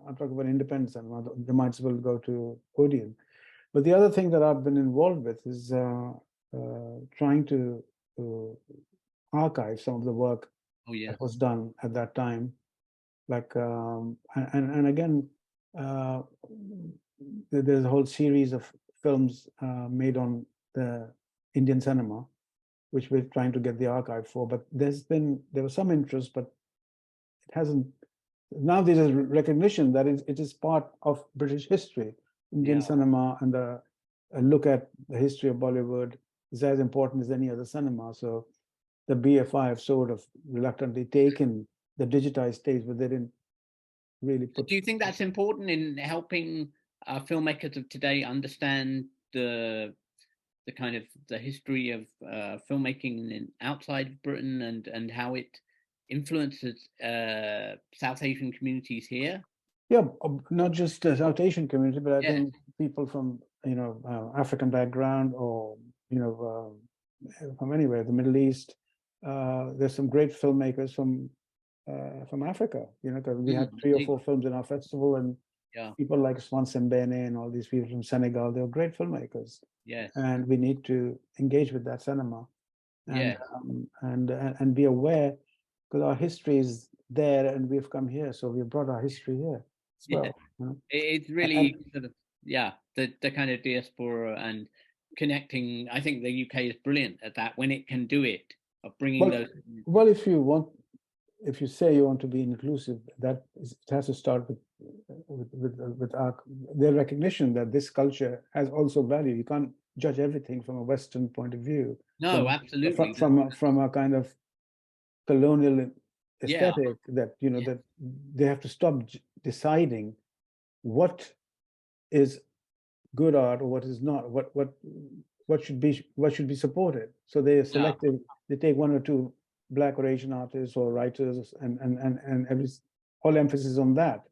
I'm talking about independent cinema, they might as well go to Odeon. But the other thing that I've been involved with is trying to archive some of the work Oh yeah. that was done at that time. Like and again, there's a whole series of films made on the Indian cinema, which we're trying to get the archive for. But there was some interest, but it hasn't. Now there's a recognition that it is part of British history. Indian cinema, and a look at the history of Bollywood is as important as any other cinema. So the BFI have sort of reluctantly taken the digitized tapes, but they didn't really put. Do you think that's important in helping filmmakers of today understand the kind of the history of filmmaking outside of Britain, and how it influences South Asian communities here? Yeah, not just the South Asian community, but I think people from African background, or from anywhere, the Middle East. There's some great filmmakers from Africa. Because we had 3 or 4 films in our festival, and people like Swan Sembene and all these people from Senegal. They're great filmmakers. Yes. And we need to engage with that cinema, and and be aware, because our history is there, and we've come here, so we've brought our history here as well. It's really sort of the kind of diaspora and connecting. I think the UK is brilliant at that when it can do it, of bringing those. Well, if you say you want to be inclusive, it has to start with their recognition that this culture has also value. You can't judge everything from a Western point of view. No, absolutely. From a kind of colonial aesthetic, that that they have to stop deciding what is good art or what is not, what should be supported. So they are selective. They take 1 or 2 Black or Asian artists or writers, and all emphasis on that.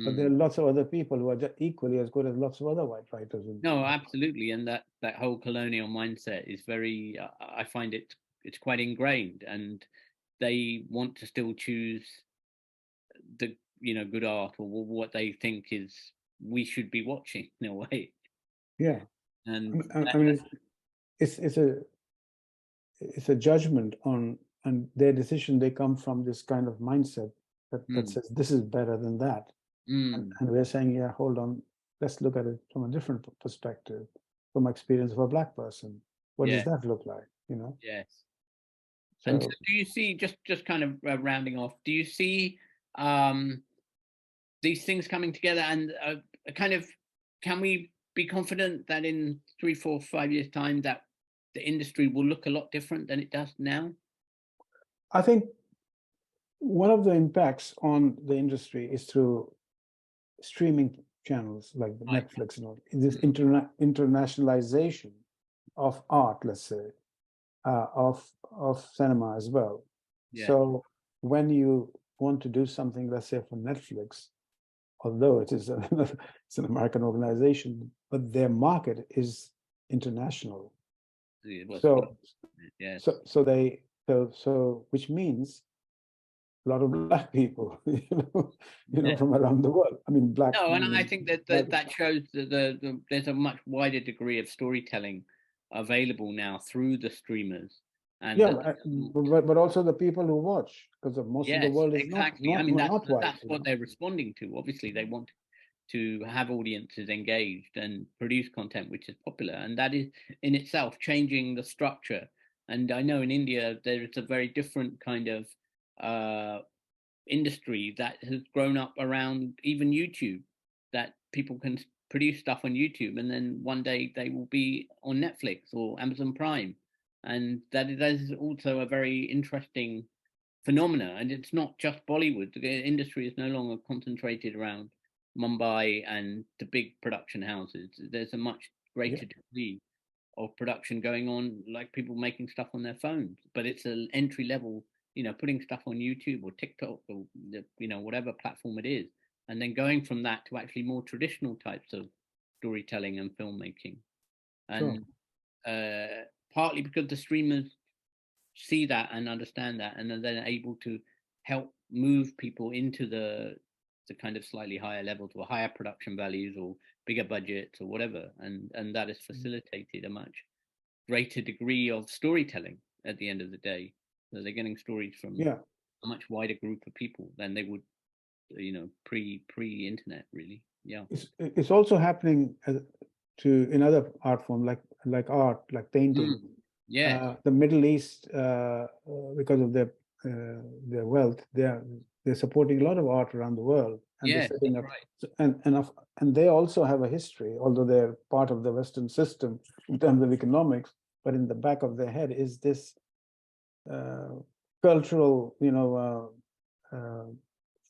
But there are lots of other people who are just equally as good as lots of other white writers. No, absolutely, and that whole colonial mindset is very. I find it's quite ingrained, and they want to still choose the good art, or what they think is we should be watching in a way. Yeah, and I mean, it's a judgment on their decision. They come from this kind of mindset that says this is better than that, and we're saying, hold on, let's look at it from a different perspective, from experience of a Black person. What does that look like? Yes. So, and so do you see, just kind of rounding off, do you see these things coming together, and kind of, can we be confident that in 3, 4, 5 years time that the industry will look a lot different than it does now? I think one of the impacts on the industry is through streaming channels like Netflix and all. This internationalization of art, let's say, of cinema as well. So when you want to do something, let's say for Netflix, although it's an American organization, but their market is international. So which means a lot of Black people, from around the world. I mean, Black. No, and I think that shows that there's a much wider degree of storytelling available now through the streamers. And but also the people who watch, because most of the world is exactly. not I mean, not white. That's what they're responding to. Obviously, they want to have audiences engaged and produce content which is popular, and that is in itself changing the structure. And I know in India there is a very different kind of industry that has grown up around even YouTube, that people can produce stuff on YouTube, and then one day they will be on Netflix or Amazon Prime. And that is also a very interesting phenomena. And it's not just Bollywood. The industry is no longer concentrated around Mumbai and the big production houses. There's a much greater degree of production going on, like people making stuff on their phones, but it's an entry level, putting stuff on YouTube or TikTok or whatever platform it is, and then going from that to actually more traditional types of storytelling and filmmaking. And partly because the streamers see that and understand that, and are then able to help move people into the kind of slightly higher levels or higher production values or bigger budgets or whatever, and that has facilitated a much greater degree of storytelling at the end of the day. So they're getting stories from a much wider group of people than they would, pre-internet, really. Yeah, it's also happening in other art form, like art, like painting. The Middle East, because of their wealth, they're supporting a lot of art around the world, and they're setting up, and they also have a history, although they're part of the Western system in terms of economics. But in the back of their head is this cultural,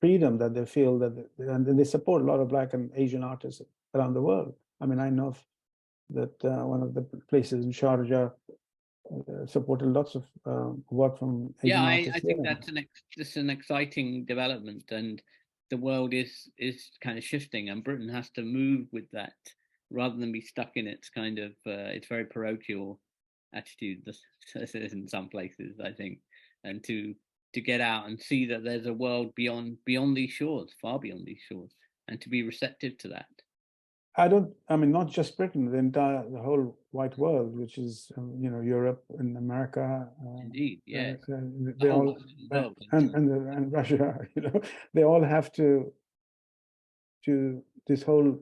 freedom that they feel and they support a lot of Black and Asian artists around the world. I mean, I know that one of the places in Sharjah supported lots of work from Asian artists. I think that's an exciting development, and the world is kind of shifting, and Britain has to move with that rather than be stuck in its kind of its very parochial attitude in some places, I think, and to get out and see that there's a world beyond these shores, far beyond these shores, and to be receptive to that. I mean, not just Britain, the whole white world, which is, Europe and America. Indeed, yeah. They all, and Russia, they all have to this whole,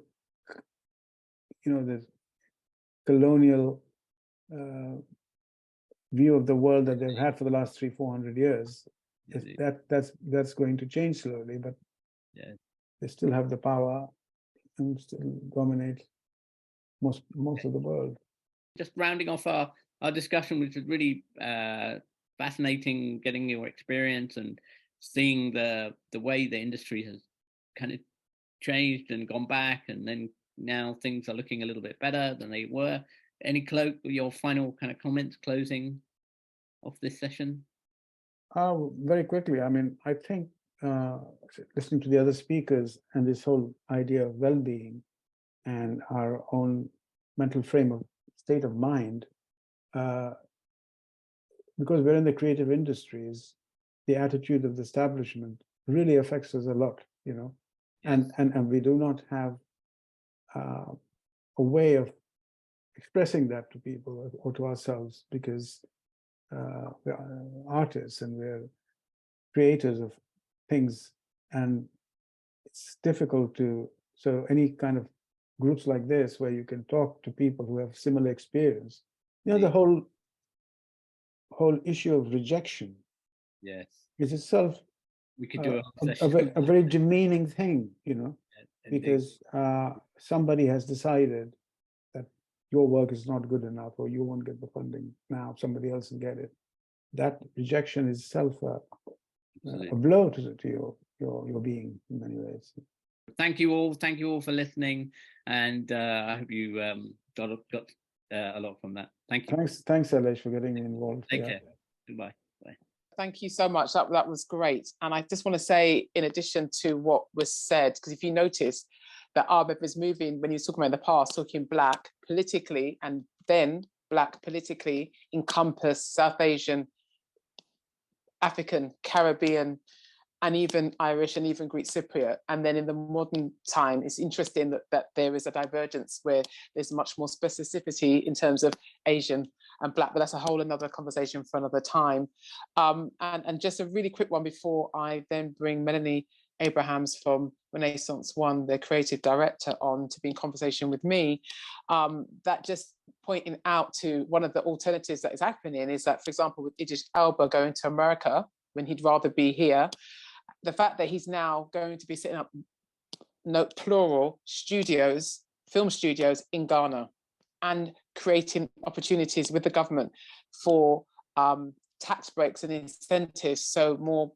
this colonial view of the world that they've had for the last 300-400 years. That's going to change slowly, but they still have the power and still dominate most of the world. Just rounding off our discussion, which is really fascinating, getting your experience and seeing the way the industry has kind of changed and gone back, and then now things are looking a little bit better than they were. Your final kind of comments closing off this session? Very quickly, I mean, I think listening to the other speakers and this whole idea of well-being and our own mental state of mind, because we're in the creative industries, the attitude of the establishment really affects us a lot, and we do not have a way of expressing that to people or to ourselves, because we're artists and we're creators of things, and it's difficult so any kind of groups like this where you can talk to people who have similar experience, the whole issue of rejection is itself we could do a very demeaning thing, because somebody has decided that your work is not good enough, or you won't get the funding now, somebody else will get it. That rejection is itself a blow to your being in many ways. Thank you all for listening, and I hope you got a lot from that. Thank you. Thanks, Alesh, for getting me involved. Take care. Goodbye. Bye. Thank you so much. That was great. And I just want to say, in addition to what was said, because if you notice that Ahmed was moving, when he was talking about in the past, talking Black politically, and then Black politically encompass South Asian, African, Caribbean, and even Irish and even Greek Cypriot. And then in the modern time, it's interesting that there is a divergence where there's much more specificity in terms of Asian and Black, but that's a whole another conversation for another time. And just a really quick one before I then bring Melanie Abrahams from Renaissance One, the creative director, on to be in conversation with me. That just pointing out to one of the alternatives that is happening is that, for example, with Idris Elba going to America when he'd rather be here, the fact that he's now going to be setting up, note plural, film studios in Ghana. and creating opportunities with the government for tax breaks and incentives, so more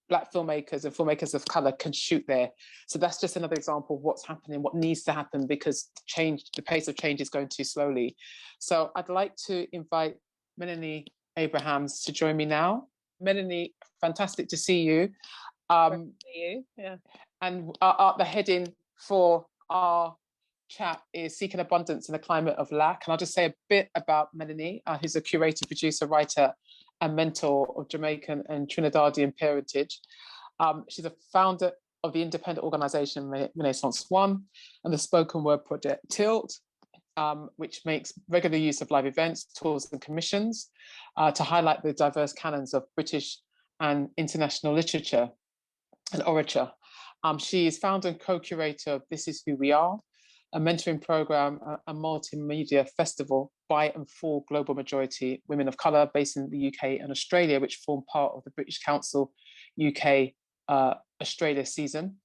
Black filmmakers and filmmakers of colour can shoot there. So that's just another example of what's happening, what needs to happen, because the pace of change is going too slowly. So I'd like to invite Melanie Abrahams to join me now. Melanie, fantastic to see you. Yeah. And the heading for our chat is Seeking Abundance in a Climate of Lack. And I'll just say a bit about Melanie, who's a curator, producer, writer, and mentor of Jamaican and Trinidadian parentage. She's a founder of the independent organisation Renaissance One and the spoken word project Tilt, which makes regular use of live events, tours and commissions to highlight the diverse canons of British and international literature and orature. She is founder and co-curator of This Is Who We Are, a mentoring program, a multimedia festival by and for global majority women of colour based in the UK and Australia, which form part of the British Council UK Australia season.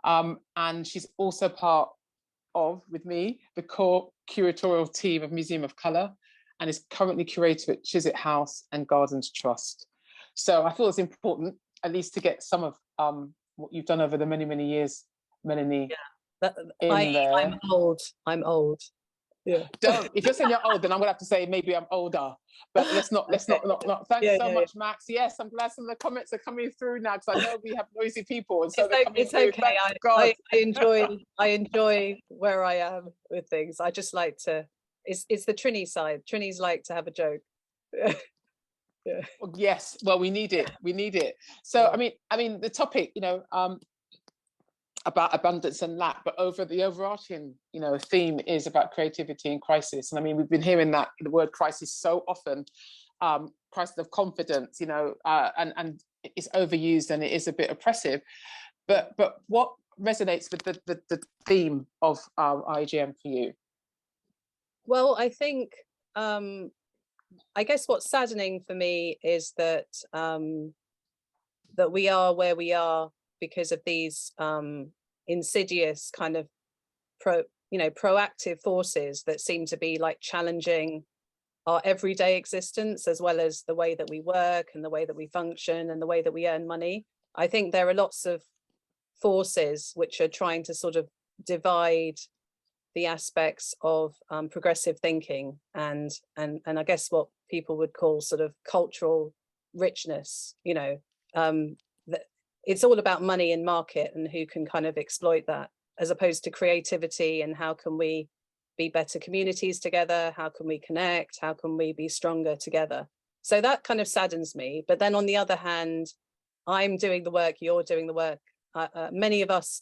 And she's also part of, with me, the core curatorial team of Museum of Colour, and is currently curator at Chiswick House and Gardens Trust. So I thought it was important, at least to get some of what you've done over the many, many years, Melanie. Yeah. I'm old. Yeah. Don't. If you're saying you're old, then I'm gonna have to say maybe I'm older. But let's not. Thanks so much, Max. Yes, I'm glad some of the comments are coming through now, because I know we have noisy people, and so it's okay. I enjoy where I am with things. I just like to. It's the Trini side. Trinis like to have a joke. Yeah. Well, yes. Well, we need it. We need it. So I mean, the topic, about abundance and lack, but the overarching, theme is about creativity in crisis. And I mean, we've been hearing the word crisis so often, crisis of confidence, and it's overused and it is a bit oppressive. But what resonates with the theme of AGM for you? Well, I think, I guess what's saddening for me is that that we are where we are because of these insidious kind of proactive forces that seem to be like challenging our everyday existence, as well as the way that we work and the way that we function and the way that we earn money. I think there are lots of forces which are trying to sort of divide the aspects of progressive thinking and I guess what people would call sort of cultural richness. It's all about money and market and who can kind of exploit that, as opposed to creativity and how can we be better communities together, how can we connect, how can we be stronger together. So that kind of saddens me. But then on the other hand, I'm doing the work, you're doing the work, many of us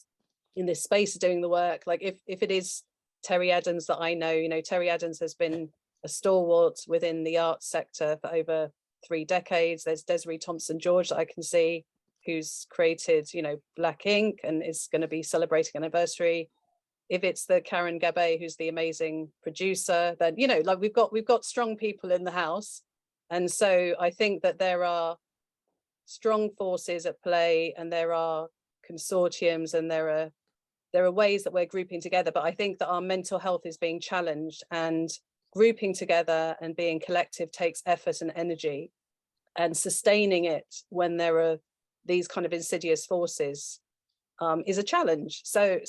in this space are doing the work. Like if it is Terry Adams that I know, Terry Adams has been a stalwart within the arts sector for over 3 decades. There's Desiree Thompson-George that I can see, who's created, Black Ink and is going to be celebrating an anniversary. If it's the Karen Gabe, who's the amazing producer, then, we've got strong people in the house. And so I think that there are strong forces at play, and there are consortiums, and there are ways that we're grouping together. But I think that our mental health is being challenged, and grouping together and being collective takes effort and energy, and sustaining it when there are these kind of insidious forces is a challenge. So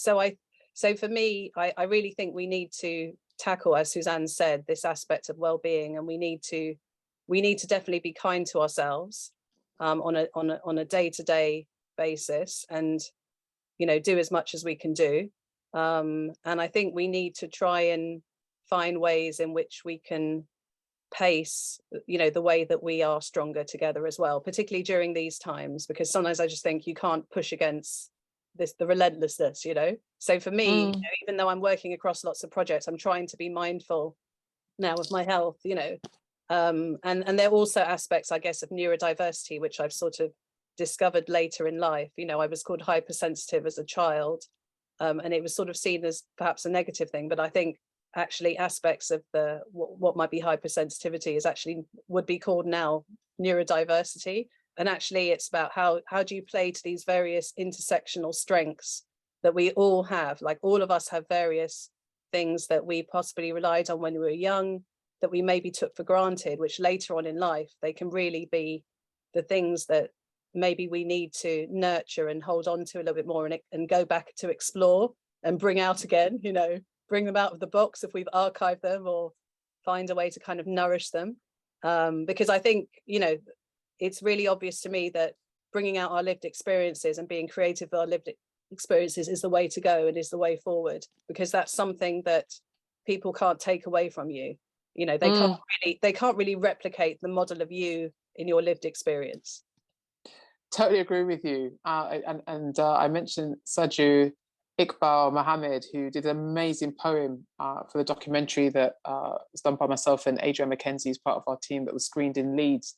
for me, I really think we need to tackle, as Suzanne said, this aspect of well-being, and we need to definitely be kind to ourselves on a day-to-day basis, and do as much as we can do. And I think we need to try and find ways in which we can pace, the way that we are stronger together as well, particularly during these times, because sometimes I just think you can't push against the relentlessness, So for me, even though I'm working across lots of projects, I'm trying to be mindful now of my health, and there are also aspects, I guess, of neurodiversity, which I've sort of discovered later in life. I was called hypersensitive as a child, and it was sort of seen as perhaps a negative thing, but I think actually aspects of what might be hypersensitivity would be called now neurodiversity. And actually it's about how do you play to these various intersectional strengths that we all have. Like all of us have various things that we possibly relied on when we were young, that we maybe took for granted, which later on in life, they can really be the things that maybe we need to nurture and hold on to a little bit more, and go back to explore and bring out again, you know, bring them out of the box if we've archived them, or find a way to kind of nourish them. Because I think, you know, it's really obvious to me that bringing out our lived experiences and being creative with our lived experiences is the way to go, and is the way forward, because that's something that people can't take away from you. You know, they can't really replicate the model of you in your lived experience. Totally agree with you. I mentioned Saju Iqbal Mohammed, who did an amazing poem for the documentary that was done by myself and Adrian McKenzie, as part of our team, that was screened in Leeds.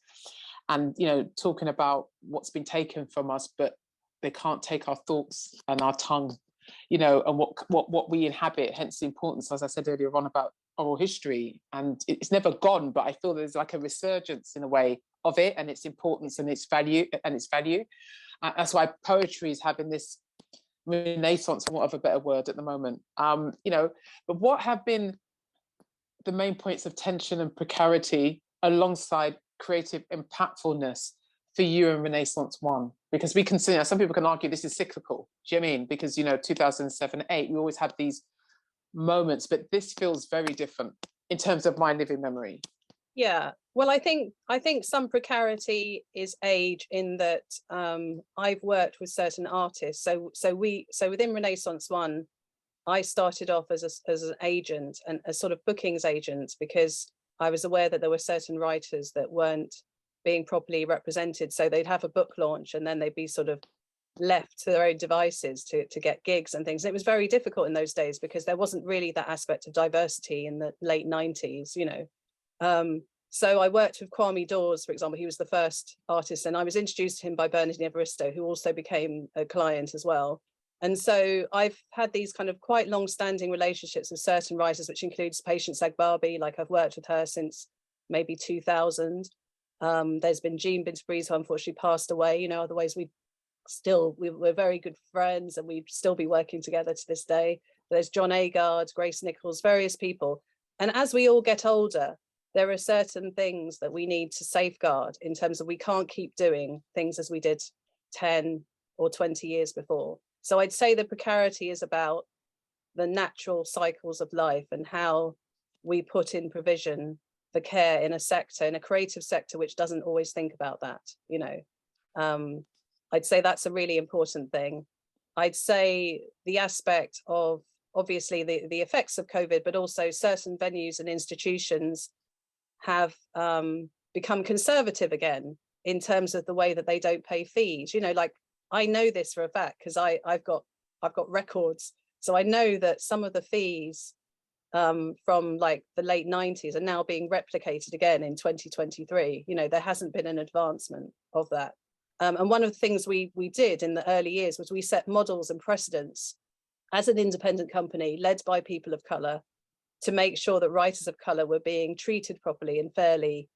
And, you know, talking about what's been taken from us, but they can't take our thoughts and our tongue, you know, and what we inhabit, hence the importance, as I said earlier on, about oral history. And it's never gone, but I feel there's like a resurgence in a way of it, and its importance and its value. That's why poetry is having this renaissance, for want of a better word, at the moment. You know, but what have been the main points of tension and precarity alongside creative impactfulness for you in Renaissance 1? Because we consider, some people can argue this is cyclical. Do you know what I mean? Because, you know, 2007, 8, we always have these moments, but this feels very different in terms of my living memory. Yeah, well, I think some precarity is age, in that I've worked with certain artists. So within Renaissance 1, I started off as an agent, and a sort of bookings agent, because I was aware that there were certain writers that weren't being properly represented. So they'd have a book launch, and then they'd be sort of left to their own devices to get gigs and things. And it was very difficult in those days, because there wasn't really that aspect of diversity in the late 90s, you know. So I worked with Kwame Dawes, for example. He was the first artist, and I was introduced to him by Bernardine Evaristo, who also became a client as well. And so I've had these kind of quite long-standing relationships with certain writers, which includes Patience Agbabi. Like, I've worked with her since maybe 2000. There's been Jean Bintabreeze, who unfortunately passed away. You know, otherwise we're very good friends, and we'd still be working together to this day. There's John Agard, Grace Nichols, various people. And as we all get older, there are certain things that we need to safeguard, in terms of we can't keep doing things as we did 10 or 20 years before. So I'd say the precarity is about the natural cycles of life, and how we put in provision for care in a sector, in a creative sector, which doesn't always think about that, you know. I'd say that's a really important thing. I'd say the aspect of, obviously, the effects of COVID, but also certain venues and institutions have become conservative again in terms of the way that they don't pay fees. You know, like, I know this for a fact, because I've got records. So I know that some of the fees from like the late 90s are now being replicated again in 2023. You know, there hasn't been an advancement of that. And one of the things we did in the early years was we set models and precedents as an independent company led by people of colour, to make sure that writers of colour were being treated properly and fairly,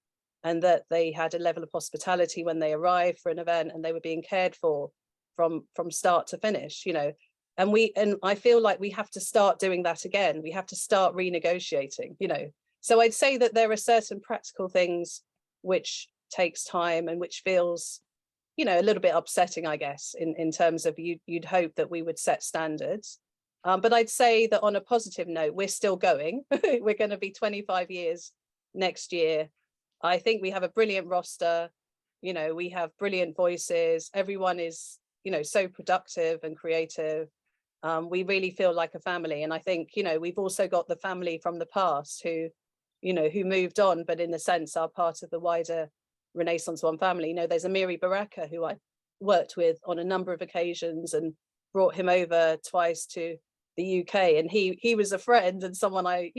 and that they had a level of hospitality when they arrived for an event, and they were being cared for from start to finish, you know. And I feel like we have to start doing that again. We have to start renegotiating, you know. So I'd say that there are certain practical things which takes time, and which feels, you know, a little bit upsetting, I guess, in terms of you'd hope that we would set standards. But I'd say that on a positive note, we're still going. We're going to be 25 years next year. I think we have a brilliant roster. You know, we have brilliant voices. Everyone is, you know, so productive and creative. We really feel like a family. And I think, you know, we've also got the family from the past who, you know, who moved on, but in a sense are part of the wider Renaissance 1 family. You know, there's Amiri Baraka, who I worked with on a number of occasions and brought him over twice to the UK, and he was a friend and someone I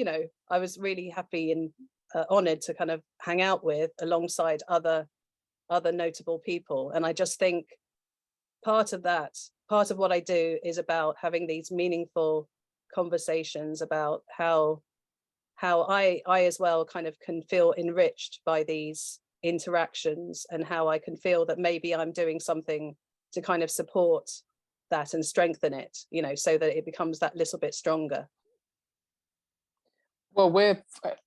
was really happy and honoured to kind of hang out with, alongside other notable people. And I just think part of what I do is about having these meaningful conversations about how I as well kind of can feel enriched by these interactions, and how I can feel that maybe I'm doing something to kind of support that and strengthen it, you know, so that it becomes that little bit stronger. Well, we're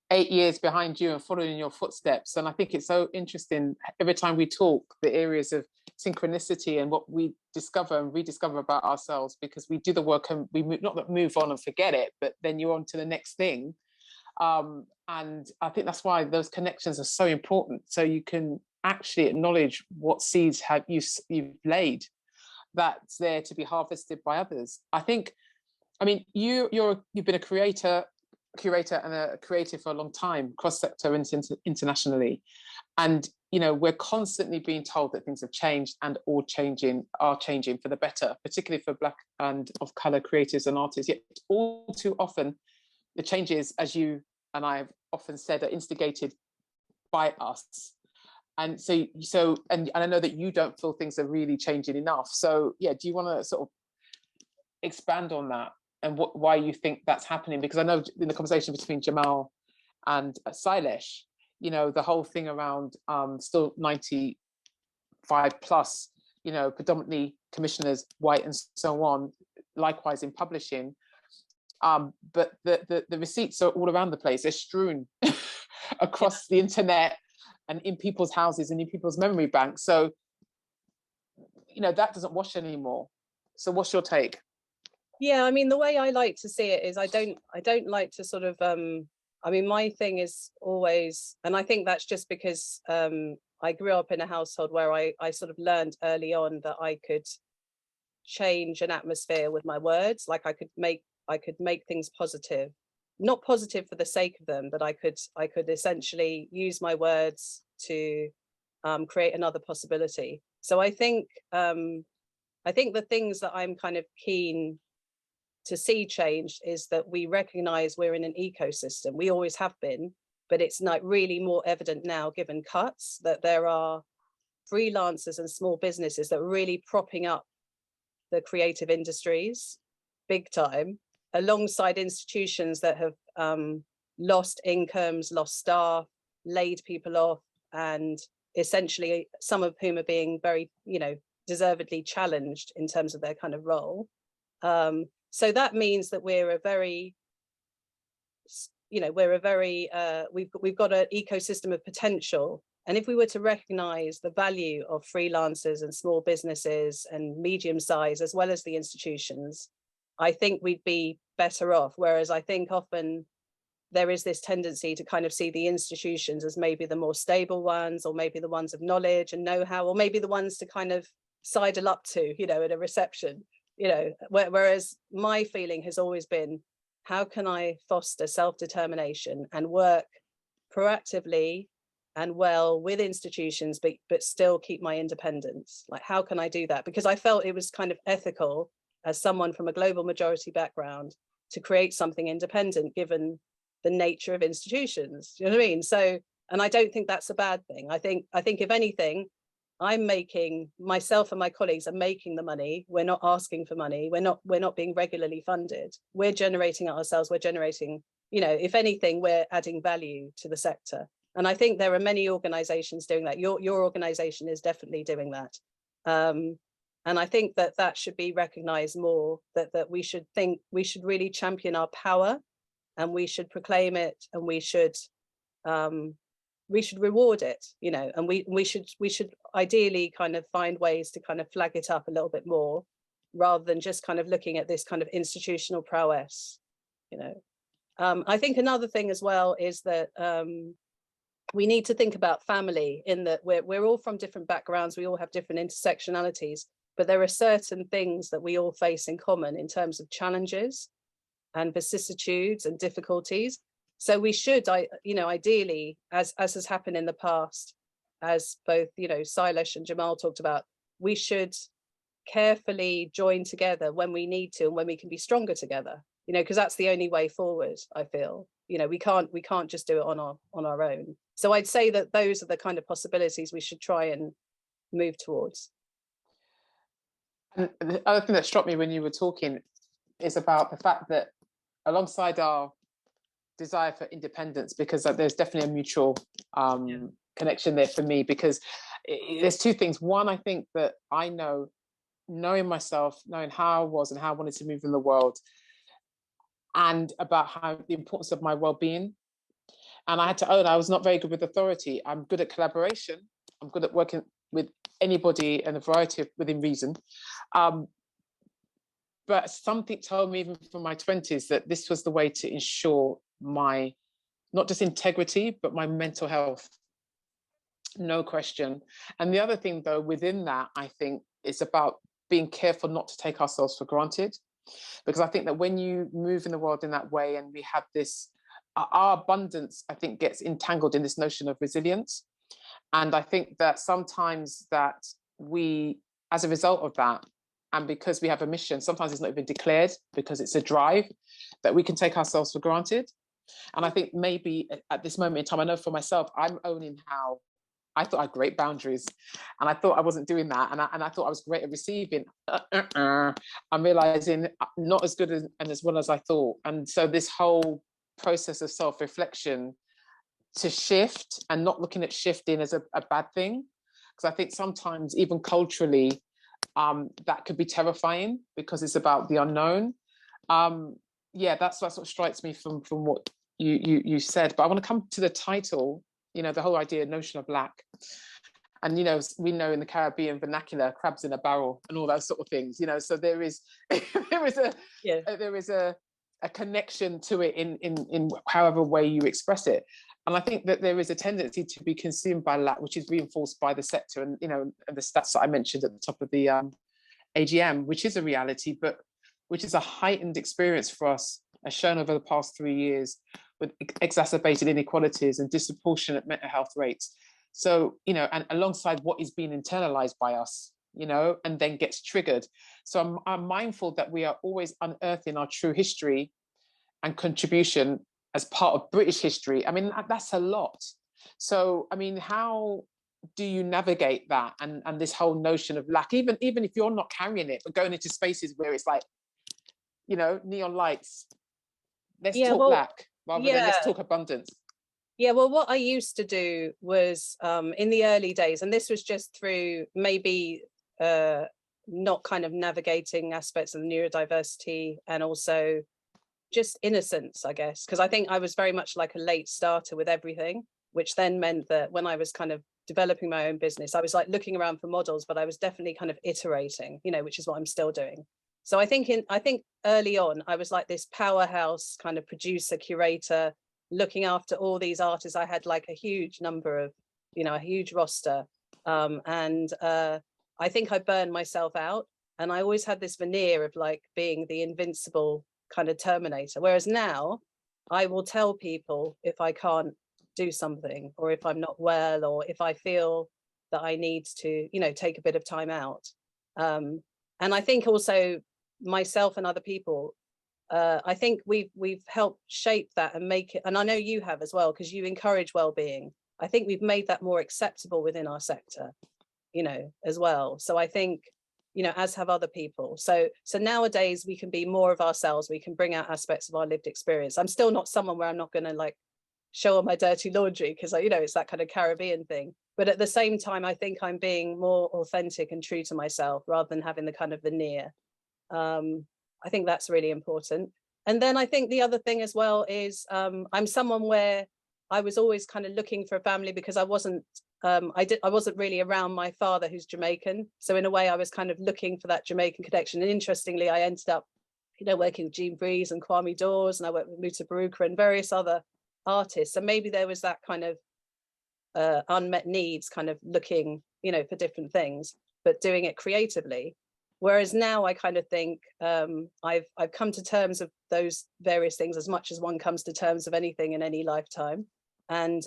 8 years behind you and following your footsteps. And I think it's so interesting. Every time we talk, the areas of synchronicity and what we discover and rediscover about ourselves, because we do the work and we not move on and forget it, but then you're on to the next thing. And I think that's why those connections are so important. So you can actually acknowledge what seeds have you've laid that's there to be harvested by others. I mean, you've been a curator and a creative for a long time, cross-sector and internationally. And, we're constantly being told that things have changed and are changing for the better, particularly for Black and of colour creators and artists. Yet all too often, the changes, as you and I have often said, are instigated by us. And and I know that you don't feel things are really changing enough. So yeah, do you want to sort of expand on that and why you think that's happening? Because I know in the conversation between Jamal and Sailesh, the whole thing around still 95 plus, predominantly commissioners, white and so on, likewise in publishing. But the receipts are all around the place. They're strewn across the internet and in people's houses and in people's memory banks. So, that doesn't wash anymore. So what's your take? Yeah, I mean, the way I like to see it is I don't like to sort of, I mean, my thing is always, and I think that's just because I grew up in a household where I sort of learned early on that I could change an atmosphere with my words. Like I could make things positive, not positive for the sake of them, but I could essentially use my words to create another possibility. So I think the things that I'm kind of keen to see changed is that we recognize we're in an ecosystem. We always have been, but it's not really more evident now, given cuts, that there are freelancers and small businesses that are really propping up the creative industries big time, alongside institutions that have lost incomes, lost staff, laid people off, and essentially some of whom are being very, deservedly challenged in terms of their kind of role. So that means that we've got an ecosystem of potential. And if we were to recognize the value of freelancers and small businesses and medium size, as well as the institutions, I think we'd be better off. Whereas I think often there is this tendency to kind of see the institutions as maybe the more stable ones, or maybe the ones of knowledge and know-how, or maybe the ones to kind of sidle up to, at a reception, whereas my feeling has always been, how can I foster self-determination and work proactively and well with institutions, but still keep my independence? Like, how can I do that? Because I felt it was kind of ethical as someone from a global majority background to create something independent, given the nature of institutions. Do you know what I mean? So, and I don't think that's a bad thing. I think if anything, I'm making, myself and my colleagues are making the money. We're not asking for money. We're not being regularly funded. We're generating it ourselves. We're generating, if anything, we're adding value to the sector. And I think there are many organizations doing that. Your organization is definitely doing that. And I think that should be recognized more, that we should really champion our power, and we should proclaim it, and we should reward it, and we should ideally kind of find ways to kind of flag it up a little bit more, rather than just kind of looking at this kind of institutional prowess. I think another thing as well is that we need to think about family, in that we're all from different backgrounds, we all have different intersectionalities, but there are certain things that we all face in common in terms of challenges and vicissitudes and difficulties. So we should, ideally, as has happened in the past, as both, Sailesh and Jamal talked about, we should carefully join together when we need to and when we can be stronger together, because that's the only way forward, I feel. We can't just do it on our own. So I'd say that those are the kind of possibilities we should try and move towards. And the other thing that struck me when you were talking is about the fact that alongside our desire for independence, because there's definitely a mutual connection there for me, because there's two things. One, I think that I knowing myself, knowing how I was and how I wanted to move in the world, and about how the importance of my well-being. And I had to own I was not very good with authority. I'm good at collaboration. I'm good at working with anybody and a variety of within reason. But something told me even from my 20s that this was the way to ensure my, not just integrity, but my mental health. No question. And the other thing though, within that, I think it's about being careful not to take ourselves for granted. Because I think that when you move in the world in that way and we have this, our abundance, I think, gets entangled in this notion of resilience. And I think that sometimes that we, as a result of that, and because we have a mission, sometimes it's not even declared because it's a drive, that we can take ourselves for granted. And I think maybe at this moment in time, I know for myself, I'm owning how I thought I had great boundaries, and I thought I wasn't doing that, and I thought I was great at receiving. I'm realizing not as good as, and as well as I thought. And so this whole process of self-reflection to shift, and not looking at shifting as a bad thing, because I think sometimes even culturally that could be terrifying because it's about the unknown. Yeah, that's what strikes me from what you said. But I want to come to the title. You know, the whole idea, notion of lack. And, you know, we know in the Caribbean vernacular, crabs in a barrel and all those sort of things, you know, so there is a connection to it in however way you express it. And I think that there is a tendency to be consumed by lack, which is reinforced by the sector and, you know, the stats that I mentioned at the top of the AGM, which is a reality, but which is a heightened experience for us, as shown over the past 3 years, with exacerbated inequalities and disproportionate mental health rates. So, you know, and alongside what is being internalized by us, you know, and then gets triggered. So I'm mindful that we are always unearthing our true history and contribution as part of British history. I mean, that's a lot. So, I mean, how do you navigate that and this whole notion of lack, even if you're not carrying it, but going into spaces where it's like, you know, neon lights, let's talk lack rather than let's talk abundance. Yeah, well, what I used to do was in the early days, and this was just through maybe not kind of navigating aspects of the neurodiversity and also just innocence, I guess, because I think I was very much like a late starter with everything, which then meant that when I was kind of developing my own business, I was like looking around for models, but I was definitely kind of iterating, you know, which is what I'm still doing. So I think early on, I was like this powerhouse kind of producer, curator, looking after all these artists. I had like a huge number of, you know, a huge roster. I think I burned myself out. And I always had this veneer of like being the invincible kind of terminator. Whereas now I will tell people if I can't do something, or if I'm not well, or if I feel that I need to, you know, take a bit of time out. And I think also myself and other people, I think we've helped shape that and make it, and I know you have as well, because you encourage well-being. I think we've made that more acceptable within our sector, you know, as well. So I think, you know, as have other people. So nowadays we can be more of ourselves. We can bring out aspects of our lived experience. I'm still not someone where I'm not going to like show all my dirty laundry, because, you know, it's that kind of Caribbean thing. But at the same time, I think I'm being more authentic and true to myself rather than having the kind of veneer. I think that's really important. And then I think the other thing as well is I'm someone where I was always kind of looking for a family, because I wasn't really around my father, who's Jamaican. So in a way I was kind of looking for that Jamaican connection. And interestingly, I ended up, you know, working with Jean Breeze and Kwame Dawes, and I worked with Muta Baruka and various other artists. So maybe there was that kind of unmet needs, kind of looking, you know, for different things, but doing it creatively. Whereas now I kind of think I've come to terms of those various things as much as one comes to terms of anything in any lifetime. And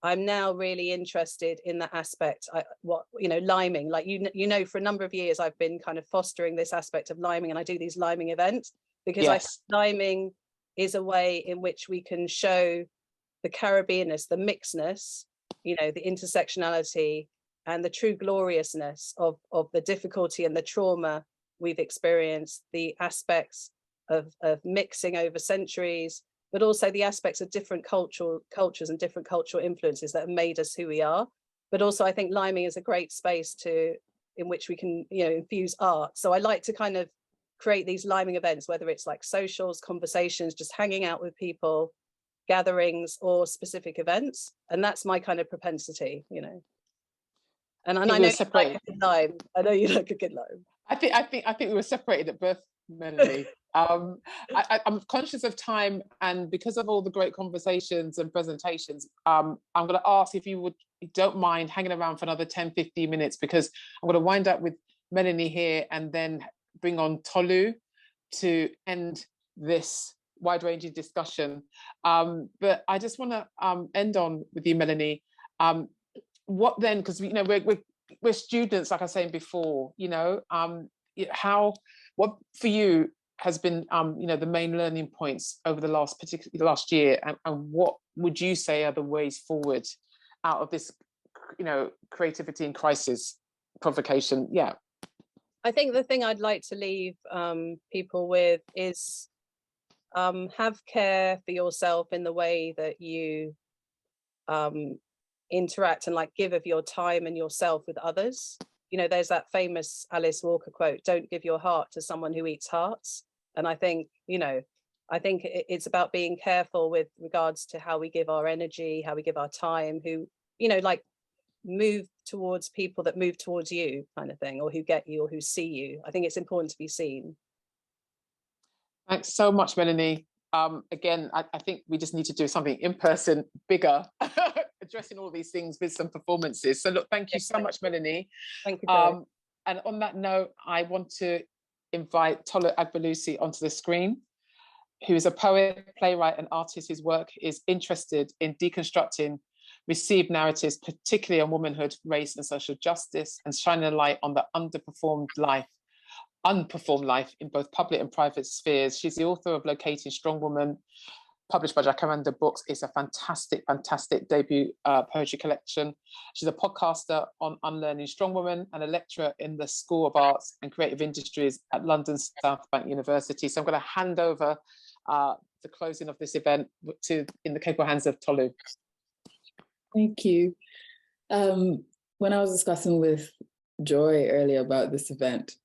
I'm now really interested in that aspect. Liming, like, you know, for a number of years, I've been kind of fostering this aspect of liming, and I do these liming events because I think liming is a way in which we can show the Caribbeanness, the mixedness, you know, the intersectionality, and the true gloriousness of the difficulty and the trauma we've experienced, the aspects of mixing over centuries, but also the aspects of different cultures and different cultural influences that have made us who we are. But also I think liming is a great space in which we can, you know, infuse art. So I like to kind of create these liming events, whether it's like socials, conversations, just hanging out with people, gatherings, or specific events. And that's my kind of propensity, you know. And I know you like a good lime. I know you like a good lime. I think we were separated at birth, Melanie. I'm conscious of time, and because of all the great conversations and presentations, I'm going to ask if you don't mind hanging around for another 10-15 minutes, because I'm going to wind up with Melanie here and then bring on Tolu to end this wide-ranging discussion. But I just want to end on with you, Melanie. What then? Because you know we're students, like I was saying before. You know, what for you has been you know, the main learning points over the last year, and what would you say are the ways forward out of this, you know, creativity in crisis provocation? Yeah. I think the thing I'd like to leave people with is have care for yourself in the way that you interact and like give of your time and yourself with others. You know, there's that famous Alice Walker quote, "Don't give your heart to someone who eats hearts." And I think, you know, it's about being careful with regards to how we give our energy, how we give our time, who, you know, like move towards people that move towards you, kind of thing, or who get you or who see you. I think it's important to be seen. Thanks so much, Melanie. Again, I think we just need to do something in person, bigger, addressing all these things with some performances. So look, thank you so much, Melanie. Thank you, Joy. And on that note, I want to invite Tolu Agbalusi onto the screen, who is a poet, playwright, and artist whose work is interested in deconstructing received narratives, particularly on womanhood, race, and social justice, and shining a light on the unperformed life in both public and private spheres. She's the author of Locating Strong Woman, published by Jacaranda Books. It's a fantastic debut poetry collection. She's a podcaster on Unlearning Strong Woman and a lecturer in the School of Arts and Creative Industries at London South Bank University. So I'm going to hand over the closing of this event in the capable hands of Tolu. Thank you. When I was discussing with Joy earlier about this event,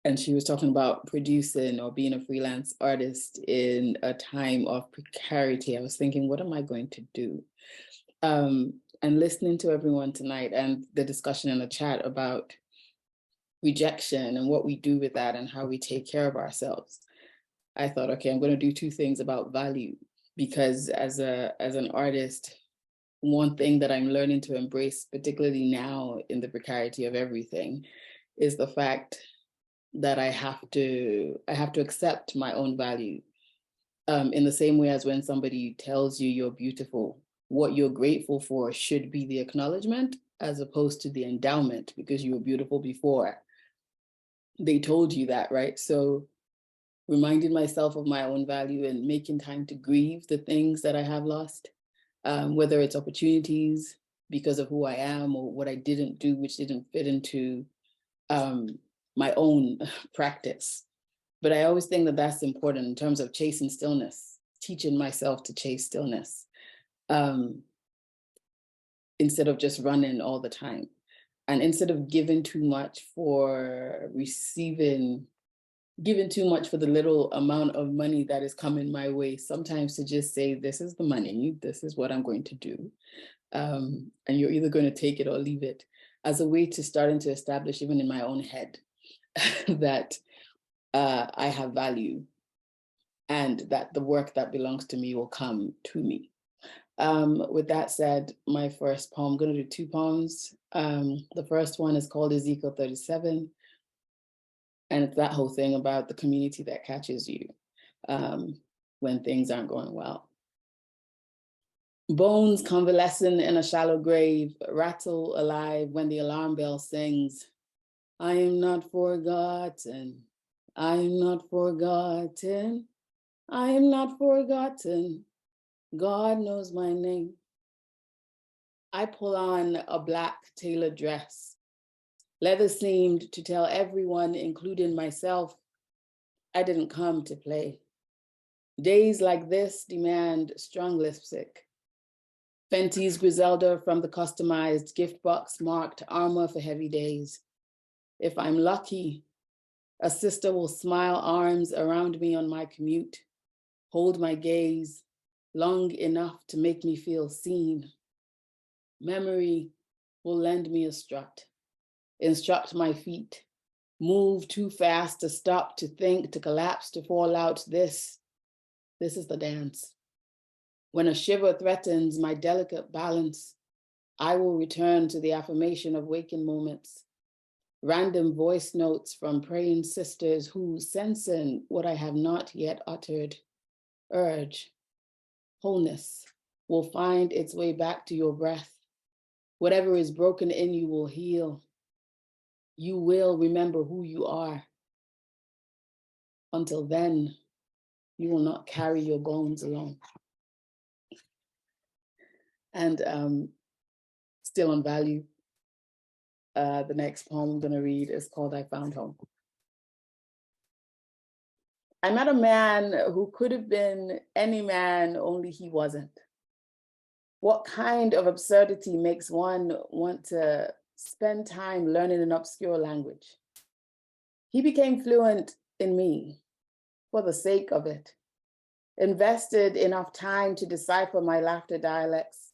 and she was talking about producing or being a freelance artist in a time of precarity, I was thinking, what am I going to do? And listening to everyone tonight and the discussion in the chat about rejection and what we do with that and how we take care of ourselves, I thought, okay, I'm going to do two things about value, because as an artist, one thing that I'm learning to embrace, particularly now in the precarity of everything, is the fact that I have to accept my own value. In the same way as when somebody tells you you're beautiful, what you're grateful for should be the acknowledgement as opposed to the endowment, because you were beautiful before they told you that, right? So reminding myself of my own value and making time to grieve the things that I have lost, whether it's opportunities because of who I am or what I didn't do, which didn't fit into my own practice. But I always think that that's important in terms of chasing stillness, teaching myself to chase stillness instead of just running all the time. And instead of giving too much for giving too much for the little amount of money that is coming my way, sometimes to just say, this is the money, this is what I'm going to do. And you're either going to take it or leave it, as a way to starting to establish, even in my own head, that I have value and that the work that belongs to me will come to me. With that said, my first poem, I'm going to do two poems. The first one is called Ezekiel 37. And it's that whole thing about the community that catches you when things aren't going well. Bones convalescing in a shallow grave, rattle alive when the alarm bell sings. I am not forgotten. I am not forgotten. I am not forgotten. God knows my name. I pull on a black tailored dress, leather seamed to tell everyone, including myself, I didn't come to play. Days like this demand strong lipstick. Fenty's Griselda from the customized gift box marked armor for heavy days. If I'm lucky, A sister will smile arms around me on my commute, hold my gaze long enough to make me feel seen. Memory will lend me a strut, instruct my feet, move too fast to stop, to think, to collapse, to fall out. This is the dance. When a shiver threatens my delicate balance, I will return to the affirmation of waking moments. Random voice notes from praying sisters who, sensing what I have not yet uttered, urge, wholeness will find its way back to your breath. Whatever is broken in you will heal. You will remember who you are. Until then, you will not carry your bones alone. And still on value, the next poem I'm going to read is called I Found Home. I met a man who could have been any man, only he wasn't. What kind of absurdity makes one want to spend time learning an obscure language? He became fluent in me for the sake of it, invested enough time to decipher my laughter dialects,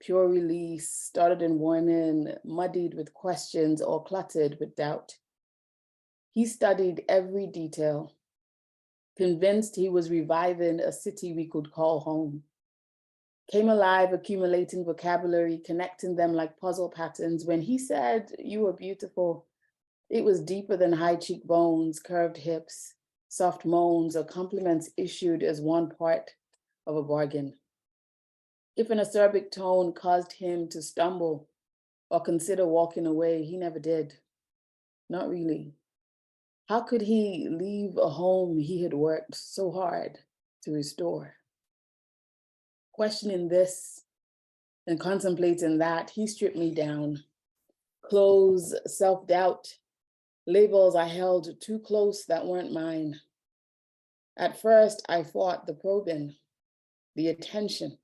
pure release, started in warning, muddied with questions or cluttered with doubt. He studied every detail, convinced he was reviving a city we could call home. Came alive, accumulating vocabulary, connecting them like puzzle patterns. When he said, "You were beautiful," it was deeper than high cheekbones, curved hips, soft moans, or compliments issued as one part of a bargain. If an acerbic tone caused him to stumble or consider walking away, he never did. Not really. How could he leave a home he had worked so hard to restore? Questioning this and contemplating that, he stripped me down. Clothes, self-doubt, labels I held too close that weren't mine. At first, I fought the probing, the attention.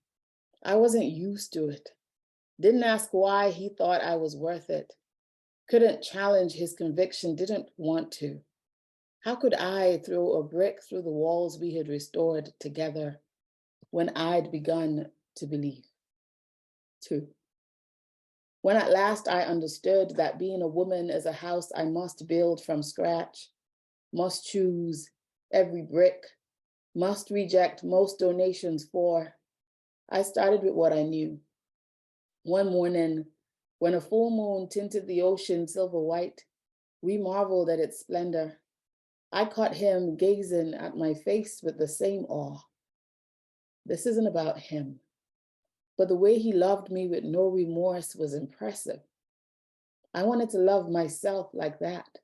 I wasn't used to it. Didn't ask why he thought I was worth it. Couldn't challenge his conviction, didn't want to. How could I throw a brick through the walls we had restored together when I'd begun to believe? 2. When at last I understood that being a woman is a house I must build from scratch, must choose every brick, must reject most donations for, I started with what I knew. One morning, when a full moon tinted the ocean silver white, we marveled at its splendor. I caught him gazing at my face with the same awe. This isn't about him, but the way he loved me with no remorse was impressive. I wanted to love myself like that.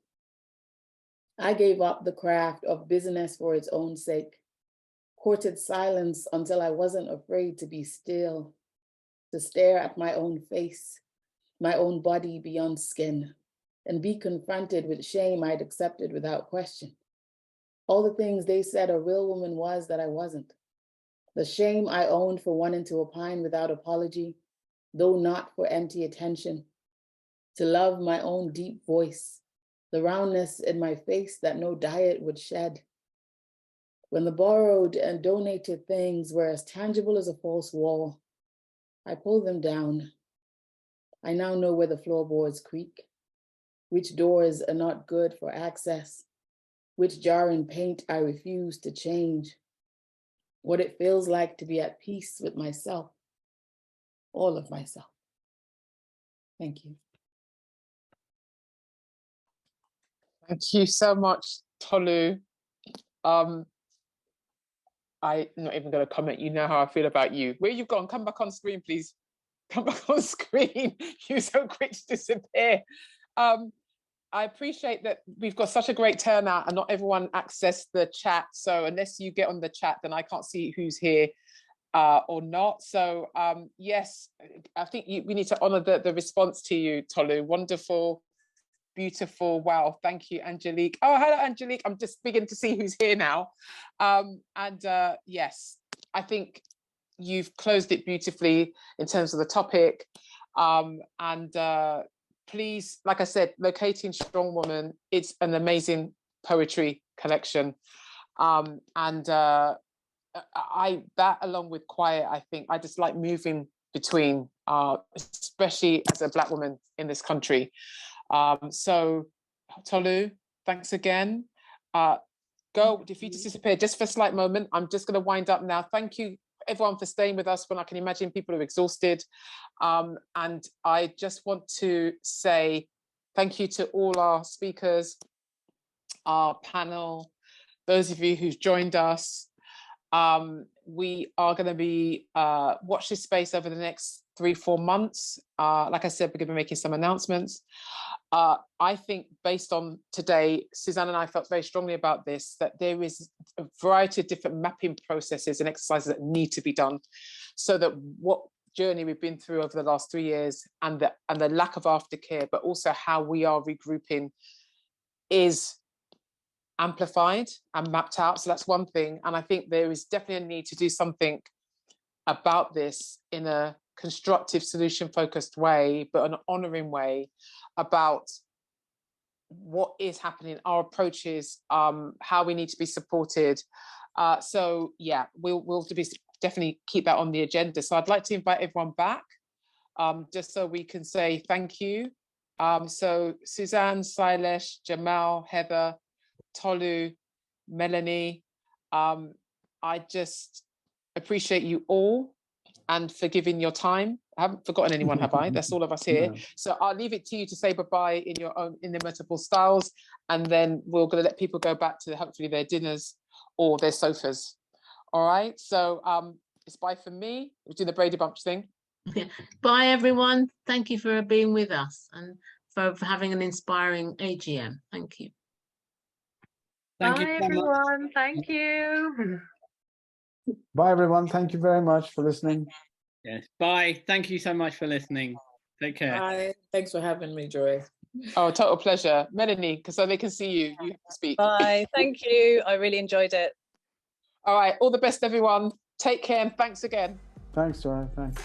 I gave up the craft of business for its own sake, courted silence until I wasn't afraid to be still, to stare at my own face, my own body beyond skin, and be confronted with shame I'd accepted without question. All the things they said a real woman was that I wasn't. The shame I owned for wanting to opine without apology, though not for empty attention. To love my own deep voice, the roundness in my face that no diet would shed. When the borrowed and donated things were as tangible as a false wall, I pulled them down. I now know where the floorboards creak, which doors are not good for access, which jarring paint I refuse to change, what it feels like to be at peace with myself, all of myself. Thank you. Thank you so much, Tolu. I'm not even going to comment. You know how I feel about you. Where you've gone? Come back on screen, please. Come back on screen. You're so quick to disappear. I appreciate that we've got such a great turnout and not everyone accessed the chat. So unless you get on the chat, then I can't see who's here or not. So yes, I think we need to honor the response to you, Tolu. Wonderful, beautiful. Wow, thank you, Angelique. Oh, hello, Angelique. I'm just beginning to see who's here now. Yes, I think you've closed it beautifully in terms of the topic. Please, like I said, Locating Strong Woman, it's an amazing poetry collection. That along with quiet, I think I just like moving between, especially as a Black woman in this country. So Tolu, thanks again. Go, if you just disappear just for a slight moment, I'm just going to wind up now. Thank you everyone for staying with us when I can imagine people are exhausted. And I just want to say thank you to all our speakers, our panel, those of you who've joined us. We are going to be watch this space over the next 3-4 months. Like I said, we're going to be making some announcements. I think based on today, Suzanne and I felt very strongly about this, that there is a variety of different mapping processes and exercises that need to be done so that what journey we've been through over the last 3 years and the lack of aftercare, but also how we are regrouping, is amplified and mapped out. So that's one thing. And I think there is definitely a need to do something about this in a constructive, solution-focused way, but an honouring way, about what is happening, our approaches, how we need to be supported. So yeah, we'll definitely keep that on the agenda. So I'd like to invite everyone back, just so we can say thank you. So Suzanne, Sailesh, Jamal, Heather, Tolu, Melanie, I just appreciate you all and for giving your time. I haven't forgotten anyone, have I? That's all of us here. No. So I'll leave it to you to say bye-bye in your own inimitable styles, and then we're going to let people go back to hopefully their dinners or their sofas. All right, so it's bye from me. We'll do the Brady Bunch thing. Yeah. Bye, everyone. Thank you for being with us and for having an inspiring AGM. Thank you. Thank Bye, you so much. everyone. Thank you. Bye, everyone. Thank you very much for listening. Yes, bye. Thank you so much for listening. Take care. Bye. Thanks for having me, Joy. Oh, total pleasure. Melanie, because so they can see you, you have to speak. Bye. Thank you. I really enjoyed it. All right, all the best, everyone. Take care and thanks again. Thanks, Joy. Thanks.